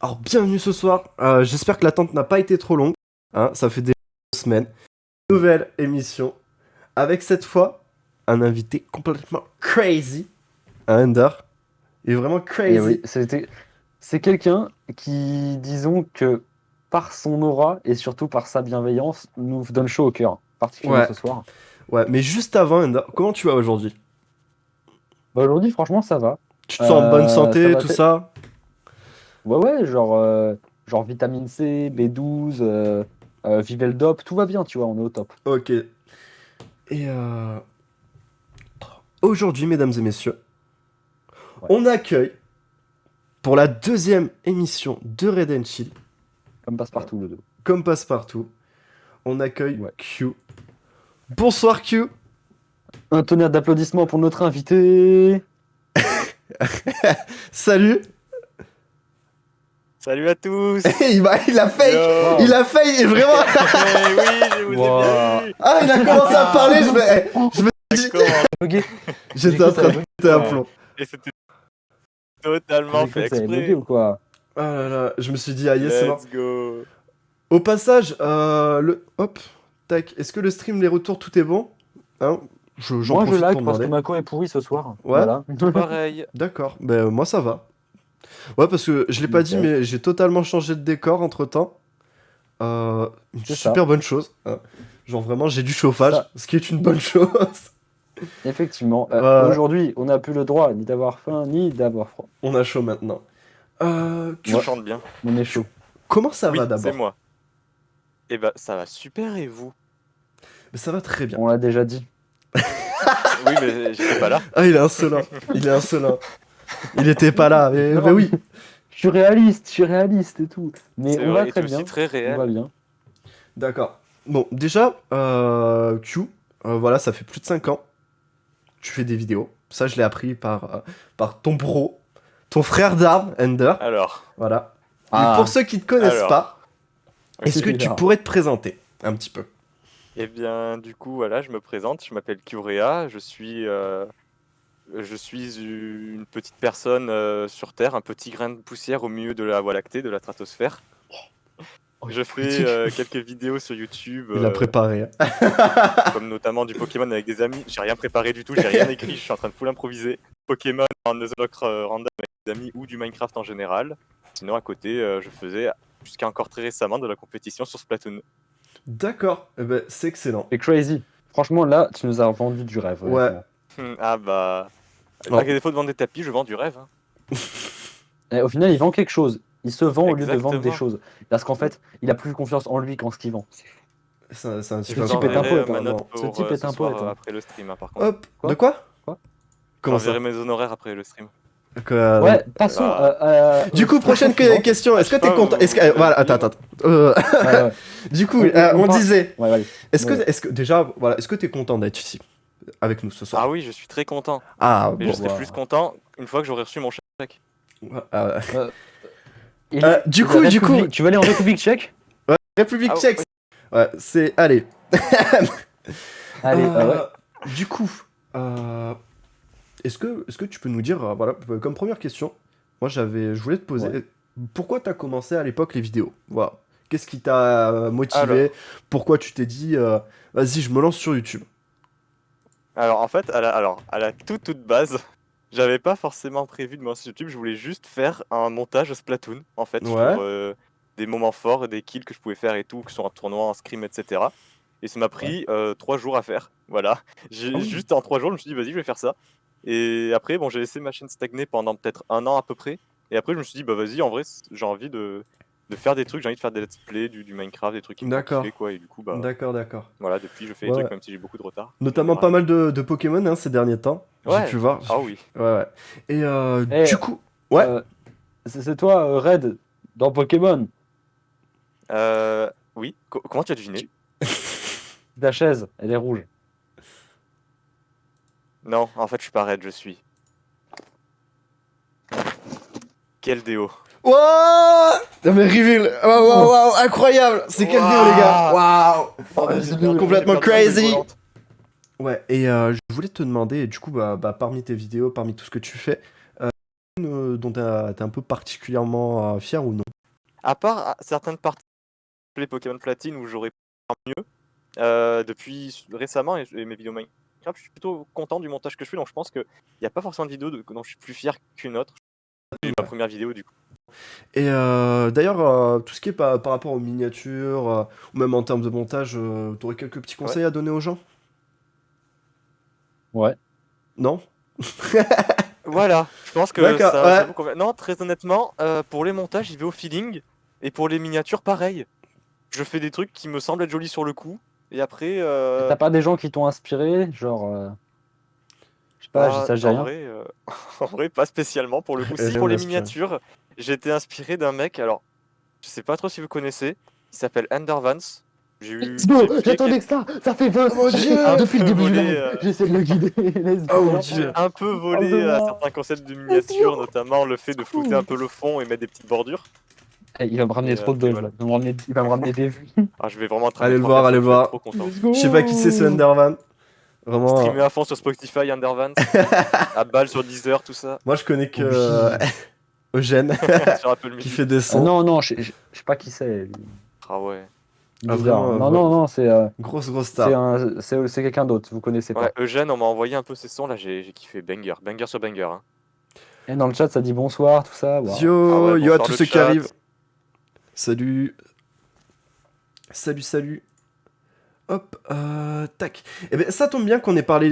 Alors, bienvenue ce soir. J'espère que l'attente n'a pas été trop longue. Hein, ça fait déjà 2 semaines. Nouvelle émission. Avec cette fois, un invité complètement crazy. Ender. Il est vraiment crazy. Et oui, c'est quelqu'un qui, disons que par son aura et surtout par sa bienveillance, nous donne chaud au cœur, particulièrement Ouais. ce soir. Ouais, mais juste avant, Ender, comment tu vas aujourd'hui? Bah, aujourd'hui, franchement, ça va. Tu te sens en bonne santé, va tout ça? Ouais, genre vitamine C, B12, Viveldop, tout va bien, tu vois, on est au top. Ok. Et aujourd'hui, mesdames et messieurs, Ouais. on accueille pour la 2e émission de Red and Chill, Comme passe-partout, le dos. comme passe-partout, on accueille Ouais. Q. Bonsoir Q. Un tonnerre d'applaudissements pour notre invité. Salut. Salut à tous. il a fake. Yo. Il a fake, vraiment. Eh oui, je vous ai Wow. bien vu. Ah, il a commencé à parler, je me dis... D'accord. Bugué. J'étais en train de péter un plomb. Et c'était totalement J'ai cru fait que ça avait bugué exprès. ou quoi? Ah là là, je me suis dit, ah yes, c'est bon. Let's go. Au passage, hop, tac, est-ce que le stream, les retours, tout est bon? Hein, j'en Moi, je profite lag pour parce que demander. ma co est pourrie ce soir. Ouais. Voilà. Pareil. D'accord, ben moi ça va. Ouais, parce que je l'ai pas dit, Nickel. mais j'ai totalement changé de décor entre-temps. Une C'est super bonne chose. Hein. Genre vraiment, j'ai du chauffage, Ça. ce qui est une bonne chose. Effectivement. Ouais. Aujourd'hui, on n'a plus le droit ni d'avoir faim ni d'avoir froid. On a chaud maintenant. Tu Ouais. chantes bien. On est chaud. Comment ça Oui, va c'est d'abord? moi. Eh ben, ça va super et vous? Mais ça va très bien. On l'a déjà dit. Oui, mais j'étais pas là. Ah, il est insolent. Il est insolent. Il était pas là, mais, Non. mais oui. Je suis réaliste et tout. Mais C'est on vrai, va et très tu es bien. aussi très On va réel. bien. D'accord. Bon, déjà, Q, voilà, ça fait plus de 5 ans. Tu fais des vidéos. Ça, je l'ai appris par ton bro, ton frère d'armes, Ender. Alors, Voilà. Ah. Et pour ceux qui ne te connaissent Alors. pas, est-ce que tu Alors. pourrais te présenter un petit peu? eh bien, du coup, voilà, je me présente. Je m'appelle Kyurea. Je suis une petite personne sur Terre, un petit grain de poussière au milieu de la Voie lactée, de la stratosphère. Je fais quelques vidéos sur YouTube, Il a préparé. Hein. comme notamment du Pokémon avec des amis. J'ai rien préparé du tout, j'ai rien écrit, je suis en train de full improviser. Pokémon en Nuzlocke random avec des amis ou du Minecraft en général. Sinon, à côté, je faisais jusqu'à encore très récemment de la compétition sur Splatoon. D'accord. Eh ben, c'est excellent. C'est crazy. Franchement, là, tu nous as vendu du rêve. Ouais. Ah bah. Oh. À défaut de vendre des tapis, je vends du rêve. Hein. Et au final, il vend quelque chose. Il se vend au lieu de vendre des Exactement. choses. Parce qu'en fait, il a plus confiance en lui qu'en ce qu'il vend. C'est un Je type Ce vous type est un enverrai poète, ma hein. note Ce pour type est ce un soir poète, hein. après le stream, hein, par contre. Hop. Quoi De quoi? Quoi Comment J'enverrai ça? mes honoraires après le stream. Ouais, passons. Du coup, prochaine question. Est-ce que je sais t'es pas, content? vous- Est-ce que voilà, vous- attends. Ouais. Du coup, On on part- disait. Ouais, allez. Est-ce Ouais. que déjà, voilà, est-ce que t'es content d'être ici avec nous ce soir? Ah oui, je suis très content. Ah Mais bon. je serai plus content une fois que j'aurai reçu mon chèque. Ah, Du coup, tu vas aller en République tchèque? République Ah, tchèque. Ouais, c'est allez. Allez, ouais. Du coup, est-ce que tu peux nous dire, voilà, comme première question, moi je voulais te poser, Ouais. pourquoi t'as commencé à l'époque les vidéos? Voilà. Qu'est-ce qui t'a motivé? Alors. Pourquoi tu t'es dit, vas-y, je me lance sur YouTube? Alors en fait, à la toute base, j'avais pas forcément prévu de me lancer sur YouTube, je voulais juste faire un montage Splatoon, en fait, Ouais. sur des moments forts, des kills que je pouvais faire et tout, que ce soit en tournoi, en scrim, etc. Et ça m'a pris 3 jours à faire, voilà. oui. Juste en 3 jours, je me suis dit, vas-y, je vais faire ça. Et après, bon, j'ai laissé ma chaîne stagner pendant peut-être 1 an à peu près. Et après, je me suis dit, bah vas-y, en vrai, j'ai envie de faire des trucs, j'ai envie de faire des let's play, du Minecraft, des trucs qui me font D'accord. kiffer, quoi. Et du coup, bah D'accord. voilà, depuis, je fais des Ouais, trucs, ouais. même si j'ai beaucoup de retard. Notamment Général. pas mal de Pokémon hein, ces derniers temps. J'ai Ouais. pu voir. Ah oui. Ouais. Et Eh, du coup, ouais. C'est toi, Red, dans Pokémon. Oui. Comment tu as deviné? Ta chaise, elle est rouge. Non, en fait, je suis pas raide, je suis. Quel déo. Wow! Non mais reveal! Waouh, incroyable! C'est quel vidéo les gars? Waouh! Complètement crazy! Ouais, et je voulais te demander, du coup, bah, parmi tes vidéos, parmi tout ce que tu fais, dont t'es un peu particulièrement fier ou non? À part certaines parties les Pokémon Platine où j'aurais pu faire mieux, depuis récemment et mes vidéos Minecraft, je suis plutôt content du montage que je fais, donc je pense qu'il n'y a pas forcément de vidéo dont je suis plus fier qu'une autre. C'est ma première vidéo du coup. Et d'ailleurs, tout ce qui est par rapport aux miniatures, ou même en termes de montage, t'aurais quelques petits conseils à donner aux gens? Ouais. Non? Voilà, je pense que D'accord, ça ouais. vous convient. Non, très honnêtement, pour les montages, j'y vais au feeling. Et pour les miniatures, pareil. Je fais des trucs qui me semblent être jolis sur le coup. Et après, T'as pas des gens qui t'ont inspiré, genre, je sais pas, ça, je dis en rien. vrai, en vrai, pas spécialement pour le coup. Si, J'aime pour les l'inspirer. miniatures, j'ai été inspiré d'un mec, alors, je sais pas trop si vous connaissez, il s'appelle Endervance. Let's go, j'attendais que ça fait 20 Oh mon Dieu. depuis le début du volé, live, j'essaie de le guider, let's Oh go. mon J'ai Dieu. un peu volé Parle-moi. certains concepts de Let's miniatures, go. notamment le fait de flouter un peu le fond et mettre des petites bordures. Eh, il va me ramener Et, trop de et buzz, voilà. là. Il va me ramener des vues. Ah, je vais vraiment Allez attraper le 3 voir, allez personnes, le je vais être voir. trop content. Let's go. Je sais pas qui c'est ce Enderman. Vraiment. Streamer à fond sur Spotify, Undervance, à balle sur Deezer, tout ça, Moi je connais que Oui. Eugène sur Apple qui Music. fait des Ah, sons. non, je sais pas qui c'est. Lui. Ah ouais. Ah, Bizarre. vraiment, Non, ouais. non, c'est Grosse star. c'est quelqu'un d'autre, vous connaissez pas. Ouais, Eugène, on m'a envoyé un peu ses sons, là, j'ai kiffé. Banger, banger sur banger. Hein. Et dans le chat, ça dit bonsoir, tout ça. Waouh. Yo, Ah ouais, yo à bonsoir tous le ceux qui chat. arrivent. Salut. Salut. Hop, tac. Et ben ça tombe bien qu'on ait parlé,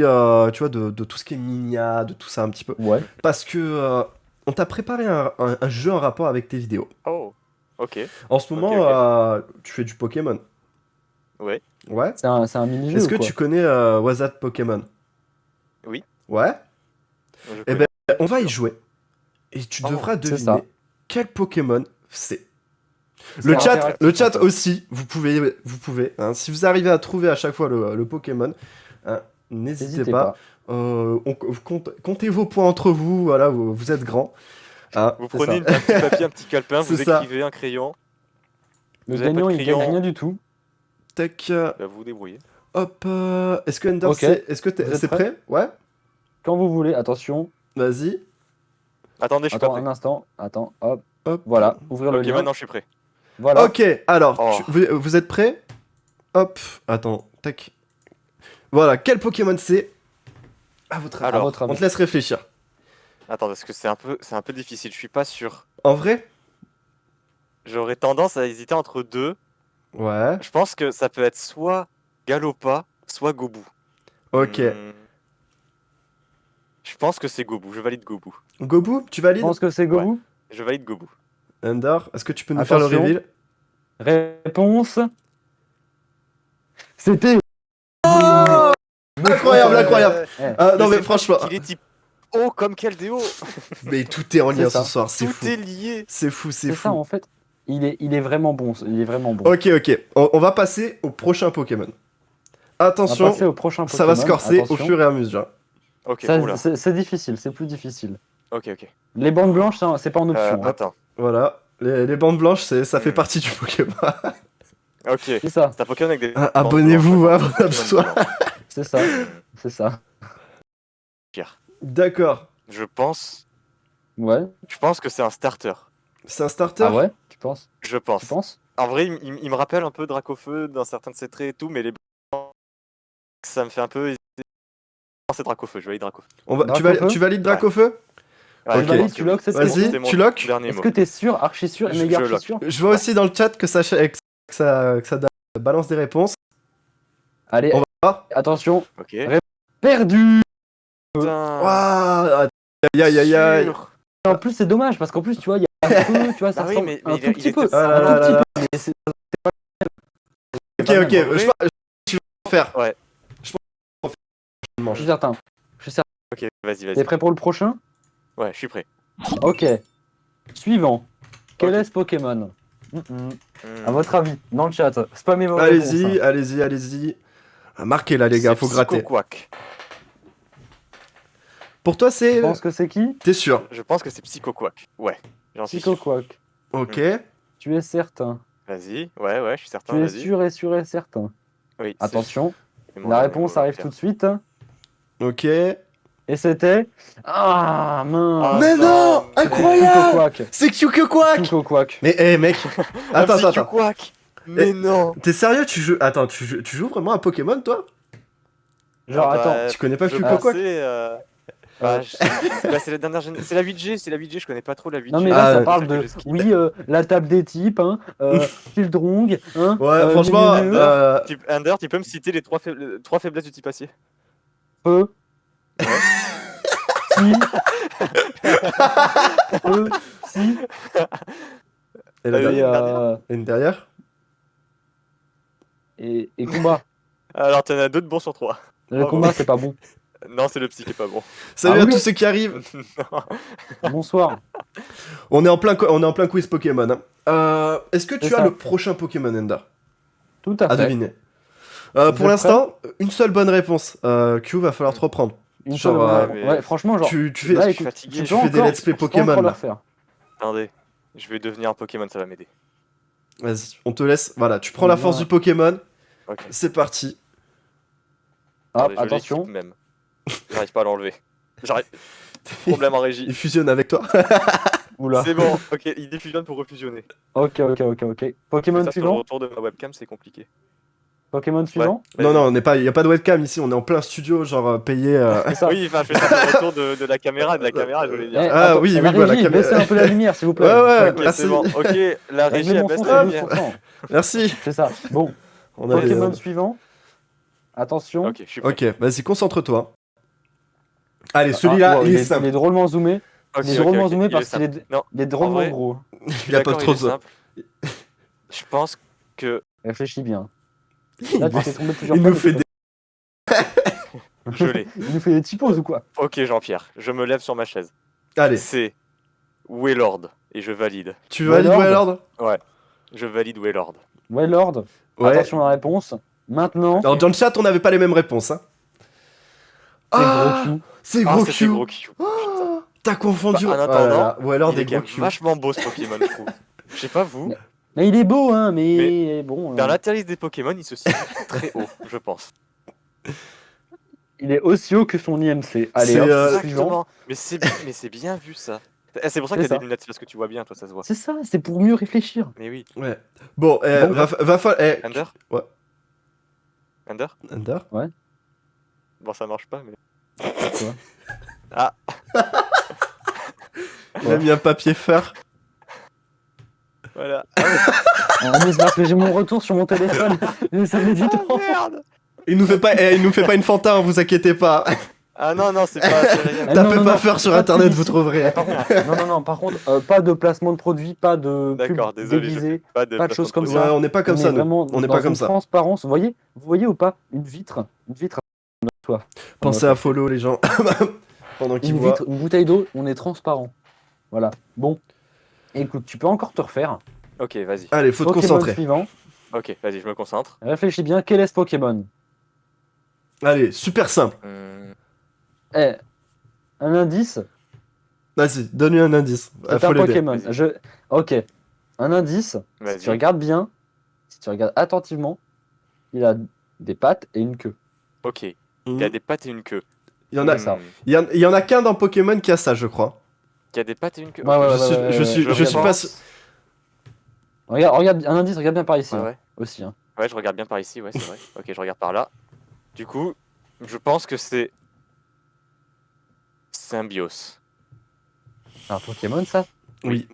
tu vois, de tout ce qui est Minia, de tout ça un petit peu. Ouais. Parce que on t'a préparé un jeu en rapport avec tes vidéos. Oh, ok. En ce moment, Ok. tu fais du Pokémon. Ouais. Ouais. C'est un mini-jeu. Est-ce que ou quoi tu connais Wazat Pokémon? Oui. Ouais. Je Eh connais, ben, on va y sûr. jouer. Et tu Oh, devras c'est ça. deviner quel Pokémon c'est. C'est Le chat interactif, en fait. aussi, vous pouvez hein, si vous arrivez à trouver à chaque fois le Pokémon, hein, n'hésitez N'hésitez pas. pas. Comptez vos points entre vous, voilà, vous êtes grands. Hein. Vous C'est prenez ça. un petit papier, un petit calepin, vous C'est ça. écrivez un crayon. Le Vous avez pas gagnant, de il gagne crayon. rien du tout. Tac, Bah, vous vous débrouillez. hop. Est-ce que Ender, Ok. est-ce que Vous êtes c'est prêt? Ouais. Quand vous voulez, attention. Vas-y. Attendez, je suis pas Attends prêt. un instant. Attends, hop. Hop. Voilà, ouvrir le Ok, lien. maintenant je suis prêt. Voilà. Ok. Alors, Oh. vous êtes prêts? Hop. Attends. Tac. Voilà. Quel Pokémon c'est? À votre avis. À Alors, votre On avis. te laisse réfléchir. attends, parce que c'est un peu difficile, je suis pas sûr. En vrai? J'aurais tendance à hésiter entre deux. Ouais. Je pense que ça peut être soit Galopa, soit Gobu. Ok. Je pense que c'est Gobu, je valide Gobu. Gobu, tu Je valides? pense que c'est Gobu. Je valide Gobu. Ender, est-ce que tu peux nous faire le Attention. reveal? Réponse. C'était. Incroyable. Eh, Non mais c'est franchement, Il est type O comme Keldeo. mais tout est en lien C'est ça. ce soir, c'est Tout fou. est lié. C'est fou, c'est c'est ça fou. en fait. Il est vraiment bon. Il est vraiment bon. Ok, on va passer au prochain Pokémon. On va Attention, passer au prochain Pokémon. ça va se corser au Attention. fur et à mesure. Ok, Ça, oula. c'est difficile, c'est plus difficile. Ok. Les bandes blanches, c'est pas en option. hein. Attends. Voilà, les bandes blanches, ça fait Hmm. partie du Pokémon. Ok. C'est ça, C'est un Pokémon avec des. Abonnez-vous, hein, Pokémon soit. blanc. c'est ça, c'est ça. Pire. D'accord, Je pense Ouais. que c'est un starter. c'est un starter. Ah ouais, tu penses? Je pense. Tu penses? En vrai, il me rappelle un peu Dracofeu dans certains de ses traits et tout, mais les blancs, ça me fait un peu hésiter. Non, c'est Dracofeu, je valide Dracofeu. Dracofeu Tu valides Dracofeu? Ouais, Ok. je pense Tu que lock oui. cette Vas-y, réponse C'est mon tu lock dernier Est-ce mot. que t'es sûr, archi sûr et Je- méga je archi lock. sûr? Je vois aussi dans le chat que ça balance des réponses. Allez, On va voir. attention, Ok. perdu! Putain. Waouh, aïe. Sûr. En plus, c'est dommage parce qu'en plus, tu vois, il y a un peu, tu vois, ça Bah oui, ressemble mais un il tout petit était peu. Ah là Un là tout là petit là. peu, mais c'est Ok, pas mal, ok, en vrai. je vais en faire. Ouais. je suis certain. Je suis certain. Ok, vas-y. T'es prêt pour le prochain? Ouais, je suis prêt. Ok. Suivant. Quel Ok. est ce Pokémon? Hmm. À votre avis, dans le chat, spammez vos réponses. Allez-y, hein. allez-y. Marquez là, les gars, C'est faut gratter. Psychoquack. Pour toi, Tu c'est. penses que c'est qui? T'es sûr? Je pense que c'est Psychoquack. Ouais, j'en suis sûr. Psychoquack. Ok. Tu es certain. Vas-y, ouais, je suis certain, Tu es vas-y. sûr et certain. Oui, Attention, c'est mon la dernier réponse mot, arrive Pierre. tout de suite. Ok. Et c'était... Ah, mince. Ah, Mais non, non, incroyable. Quack. C'est Kyuko Quack. Kyuko Quack. Mais mec, attends, Un petit attends. Quack. Mais Eh, non. T'es sérieux, Attends, tu joues vraiment à Pokémon, toi? Genre, Ah bah, attends. Tu connais pas je Kyuko Quack? pensais, bah, c'est la dernière génération. C'est la 8G, je connais pas trop la 8G. Non mais Ah, là ça ouais. parle C'est ça que de je skip. oui la table des types hein Fildrong hein Ouais, franchement, Tu peux me citer les trois faiblesses du type acier? Feu si Feu si et la Et, dernière? Et une dernière? et combat. Alors t'en as deux de bons sur trois. Le Bravo. combat c'est pas bon. Non, c'est le psy qui est pas bon. Salut Ah à oui. tous ceux qui arrivent. Non. Bonsoir. On est en plein quiz Pokémon. Hein. Est-ce que tu C'est as ça. le prochain Pokémon Ender Tout à à fait. deviner? Vous êtes Pour l'instant, une seule bonne réponse. Q, va falloir te reprendre. Une Genre, seule ouais, ouais, mais- ouais, franchement genre Tu fais, là, je suis écoute, fatigué, tu je peux fais des encore- let's play tu peux Pokémon, encore là. le refaire. Attendez, je vais devenir un Pokémon, ça va m'aider. Vas-y, on te laisse. Voilà, tu prends la force Ouais. du Pokémon. Ok. C'est parti. Ah, Attendez, je attention. l'équipe même. J'arrive pas à l'enlever. J'arrive. Problème en régie. Il fusionne avec toi. Oula. C'est bon, ok, il défusionne pour refusionner. Ok. Pokémon Ça, sur le suivant. retour de ma webcam, c'est compliqué. Pokémon suivant. Non, Vas-y. non, il n'y a pas de webcam ici. On est en plein studio, genre payé. C'est ça. Oui, enfin, je fais ça sur le retour de la caméra, je voulais Eh, dire. Ah, attends, oui, la oui, voilà, régie, caméra. baissez un peu la lumière s'il vous plaît. Ouais, ouais. Ok, merci. c'est bon. Ok, la régie, Réglez elle mon baisse son la à lumière. 12%. Merci. C'est ça. Bon, On a les- Pokémon suivant. Attention. Ok, je suis prêt. Ok, vas-y, concentre-toi. Allez, celui-là, Ah, wow, il est il simple. est drôlement zoomé. Ok, Il est ok, drôlement ok, zoomé il est parce qu'il simple. est, Non, il est drôlement vrai, gros. je suis Il a pas d'accord, trop il est de- simple. Je pense que Réfléchis bien. Là, tu t'es tombé plusieurs Il fois. nous fait des. je l'ai. Il nous fait des typos ou quoi? Ok, Jean-Pierre, je me lève sur ma chaise. Allez, C'est Wailord et je valide. tu valides Wailord. Wailord? Je valide Wailord. Ouais, Lord. Ouais. Attention à la réponse. Maintenant, Alors, dans le chat, on n'avait pas les mêmes réponses. Hein. c'est Ah, gros Q. c'est Ah, gros c'était Q. gros Q. Oh, t'as confondu. Bah, en Oh là attendant, là, Wailord Il et est quand gros même Q. vachement beau ce Pokémon, je trouve. Je sais pas vous, Mais il est beau, hein, mais bon. dans la liste des Pokémon, il se situe très haut, je pense. Il est aussi haut que son IMC. Allez, C'est, hop, suivant. Exactement. Mais c'est bien vu ça. C'est pour ça C'est qu'il y a ça. des lunettes, c'est parce que tu vois bien, toi, ça se voit. C'est ça, c'est pour mieux réfléchir. Mais oui. Ouais. Bon, Bon, va falloir. Ender Ouais. Ender Ender. Bon, ça marche pas, mais. Quoi Ah, Il a mis un papier phare. voilà. Ah, mais c'est parce que j'ai mon retour sur mon téléphone. Ça met du temps. Oh merde. Il nous fait pas une Fanta, hein, vous inquiétez pas. Ah non, non, c'est pas. C'est rien. Ah, Tapez non, pas non, phare sur pas de internet, vous publicité. trouverez. Par contre, non, par contre, pas de placement de produit, pas de D'accord, pub désolé, je déguisée, fais pas de choses comme Ouais, ça. on n'est pas comme On ça, est nous. vraiment On n'est dans pas comme une ça. transparence. Vous voyez ou pas une vitre toi. Pensez à follow les gens. Pendant qu'ils Une voient. vitre, une bouteille d'eau, on est transparent. Voilà. Bon, écoute, tu peux encore te refaire. Ok, vas-y. Allez, faut te Pokémon concentrer. suivant. Ok, vas-y, je me concentre. Réfléchis bien. Quel est ce Pokémon? Allez, super simple. Eh, un indice. Vas-y, donne-lui un indice. C'est Faut un l'aider. Pokémon. Vas-y. Ok. Un indice. Si Vas-y. tu regardes bien, si tu regardes attentivement, il a des pattes et une queue. Ok, il Mhm. y a des pattes et une queue. Il y en a, ça. il y en a qu'un dans Pokémon qui a ça, je crois. Il y a des pattes et une queue. Ouais, Ok. ouais, Je suis- ouais, je suis- ouais, je suis pas pense- Regarde un indice, regarde bien par ici. Ouais, hein, ouais. aussi. Hein. Ouais, je regarde bien par ici, ouais, c'est vrai. Ok, je regarde par là. Du coup, je pense que c'est. Symbios. C'est un Pokémon ça? Oui.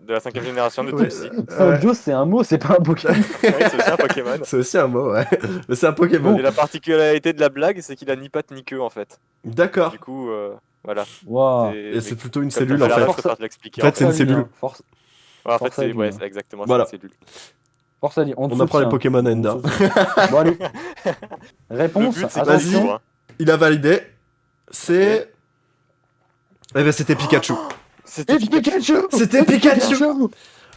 De la 5ème génération de Ouais. Topsy. Symbios, c'est un mot, c'est pas un Pokémon. Oui, c'est aussi un Pokémon. C'est aussi un mot, ouais. Mais c'est un Pokémon. Et la particularité de la blague, c'est qu'il a ni patte ni queue en fait. D'accord. Du coup, voilà. Waouh. Et c'est plutôt une comme cellule t'as en fait la fait. ref, je préfère te l'expliquer. En fait, c'est une Force à lui, cellule. hein. Force, Ouais, en fait, force à c'est lui, ouais, hein. c'est exactement Voilà. c'est une cellule. force à lui. On te On apprend les soutient. Pokémon à On te Ender. soutient. Bon, allez. Le Réponse. but, c'est Vas-y. Attention. hein. Il a validé. C'est. Eh ben, c'était Pikachu. C'était Et Pikachu. C'était Pikachu. Oh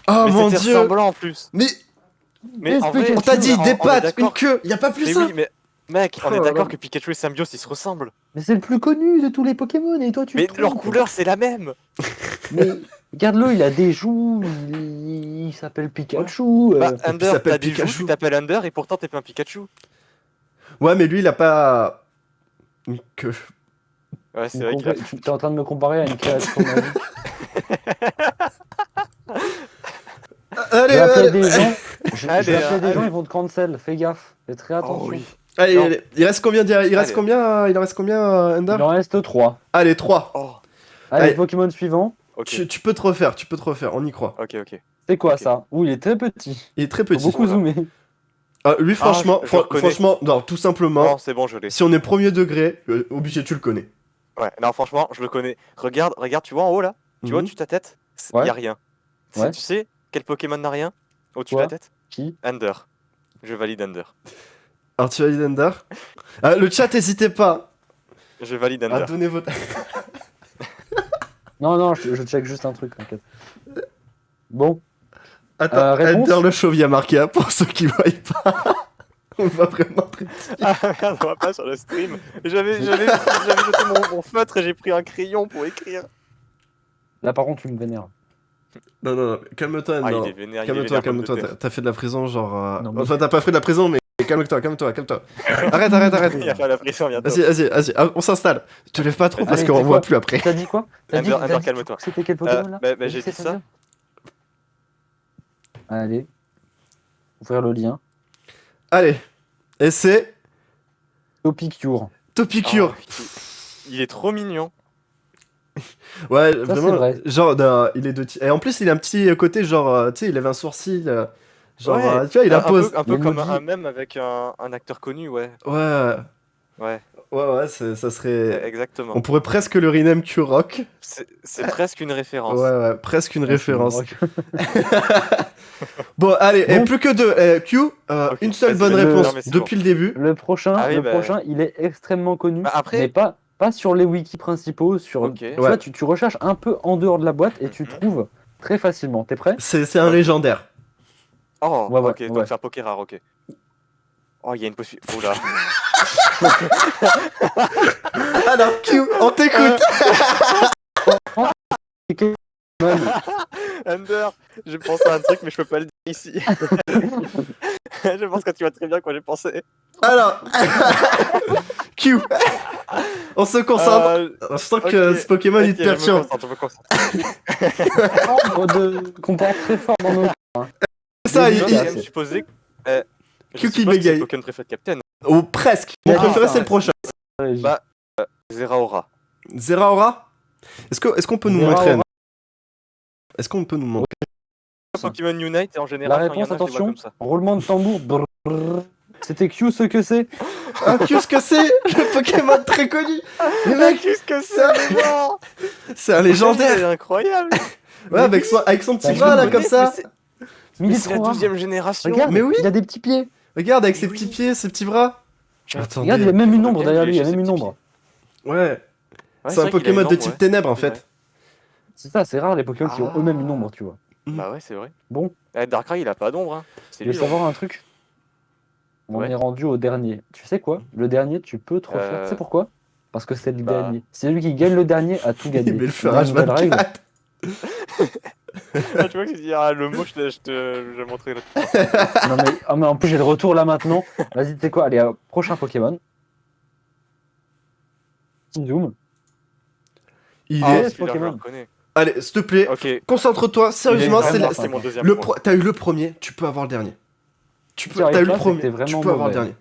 Mais mon c'était dieu. ressemblant en plus. Mais Mais en Pikachu. vrai, on t'a dit on des est pattes, d'accord. une queue. Y a pas plus Mais ça. oui, mais mec, on Oh est là d'accord là. que Pikachu et Symbios ils se ressemblent. Mais c'est le plus connu de tous les Pokémon et toi tu Mais te leur trompes. couleur c'est la même. Mais regarde-le, il a des joues, il s'appelle Pikachu. Bah, puis Under, il s'appelle t'as des joues, Pikachu. tu t'appelles Under et pourtant t'es pas un Pikachu. Ouais, mais lui, il a pas une queue. Ouais, c'est vrai qu'il a Tu es en train de me comparer à une créature magique. Je Allez, vais appeler allez, des gens. Je Allez, vais appeler des gens, allez. ils vont te cancel. Fais gaffe. Fais très Oh attention. oui. allez, Non. allez. Il reste combien Allez. il en reste combien, Ender? Il en reste 3. Allez, 3. Oh. Allez, Allez. Pokémon suivant. Ok. Tu peux te refaire, on y croit. Ok. C'est quoi Ok. ça? Ouh, il est très petit. Il est très Faut petit. beaucoup Voilà. zoomer. Lui, franchement, je le reconnais. franchement, non, tout simplement, Non, c'est bon, je l'ai. si on est premier degré, obligé, tu le connais. Ouais, non, franchement, je le connais. Regarde, tu vois en haut là? Tu vois Mhm. au-dessus de ta tête? Ouais. Y a rien. Ouais. Tu sais quel Pokémon n'a rien au-dessus de Quoi la tête? Qui? Ender. Je valide Ender. Alors, tu valides Ender? Le chat, n'hésitez pas Je valide à Ender. donner votre. Non, je check juste un truc, t'inquiète. Bon, Attends, réponse Ender le chauvier a marqué, hein, pour ceux qui voient pas. On le voit vraiment très. Ah merde, on va pas sur le stream. J'avais jeté mon feutre et j'ai pris un crayon pour écrire. là par contre, tu me vénères. Non, calme-toi, Ah, Ender. il est vénère, Calme-toi, pomme de calme-toi. terre. T'as fait de la prison, genre. Non, mais- Enfin, t'as pas fait de la prison, mais calme-toi. Arrête. Il va faire la pression bientôt. Vas-y, on s'installe. Te lève pas trop parce Allez, qu'on c'est voit quoi plus après. T'as dit quoi? Ender, t'as dit calme-toi. que c'était quel Pokémon là? Bah, T'as j'ai que dit c'était ça. Allez, ouvrir le lien. Allez, et c'est Topicure. Topicure. Oh, il est trop mignon. Ouais, Ça, vraiment, c'est vrai. genre, il est de... Et en plus, il a un petit côté, genre, tu sais, il avait un sourcil, genre, Ouais, tu vois, il un impose. peu comme L'emoji. un même avec un acteur connu, ouais. Ouais, Ouais, ça serait... exactement. On pourrait presque le rename Q-Rock. C'est presque une référence. Ouais, presque une référence. Ok. Bon, allez, et Bon. plus que deux. Q, Ok, une seule vas-y, bonne vas-y. réponse Non, mais c'est depuis le début. Le prochain, Ah oui, bah- il est extrêmement connu, Bah, après- mais pas sur les wikis principaux. Ok. Tu vois, tu recherches un peu en dehors de la boîte et tu Mhm. trouves très facilement. T'es prêt? C'est un Ok. légendaire. Oh, Ouais, ok, ouais. donc c'est un poké rare, ok. Oh, il y a une possibilité. Oula. Alors, Q, on t'écoute. Ender, j'ai pensé à un truc, mais je peux pas le dire ici. Je pense que tu vois très bien quoi j'ai pensé. Alors, Q, on se concentre. Je sens que ok. ce Pokémon il te perturbe. Je me concentre. Qu'on porte très fort dans nos. Ça, il- Je dois il- quand même supposer. Je Q qui suppose que c'est bégaye. le Pokémon préféré de Captain. Ou presque. Mon Il a dit préféré, ça, c'est le ouais. prochain. Bah, Zeraora. Zeraora. Est-ce qu'on peut nous Zeraora. montrer? Est-ce qu'on peut nous montrer? Pokémon Unite et en La général, quand il y en réponse, a, je les vois attention, comme ça. roulement de tambour. Brrr. C'était Q ce que c'est. Ah, qu'est-ce que c'est? Le Pokémon très connu. Mais mec, Qu'est-ce que c'est, genre c'est un légendaire. C'est incroyable. Ouais, avec son petit Bah, bras je là, le comme connais, ça. Mais il Mais est c'est la trop rare. 12ème génération. Regarde, Mais oui. il a des petits pieds. Regarde avec Mais ses oui. petits pieds, ses petits bras. Regarde, il y a même une ombre Ok, derrière lui, il y a chez même ses une petits ombre. Ouais. Ouais, C'est un vrai qu'il a Pokémon une de ombre, type ouais. ténèbres en C'est vrai. fait. C'est ça, c'est rare les Pokémon qui ont Ah. eux-mêmes une ombre, tu vois. Bah ouais, c'est vrai. Bon, Darkrai, il a pas d'ombre. Hein. C'est tu veux lui. savoir un truc? On Ouais. est rendu au dernier. Tu sais quoi? Le dernier, tu peux te refaire. Tu sais pourquoi? Parce que c'est le Bah. dernier. C'est lui qui gagne le dernier à tout gagner. Il met le On feu a une nouvelle règle. H24. Ah, tu vois que tu dis, le mot, je vais montrer l'autre. Non mais en plus j'ai le retour là maintenant. Vas-y, tu sais quoi? Allez, prochain Pokémon. Petit zoom. Il Ah, est. celui-là, je Pokémon. le reconnais. Allez, s'il te plaît, Ok. concentre-toi. Sérieusement, Il est c'est vraiment la- C'est mon deuxième. le point. t'as eu le premier, tu peux avoir le dernier. Si t'y arrives T'as eu le pas, c'est que premier, t'es tu vraiment peux avoir le mauvais. dernier.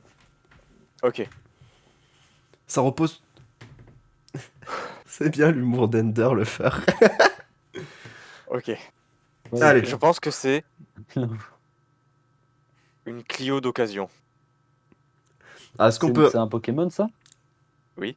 Ok. Ça repose. C'est bien l'humour d'Ender, le faire. Ok. Ouais, Allez. Je pense que c'est Non. une Clio d'occasion. Ah, est-ce qu'on peut. C'est un Pokémon ça? Oui,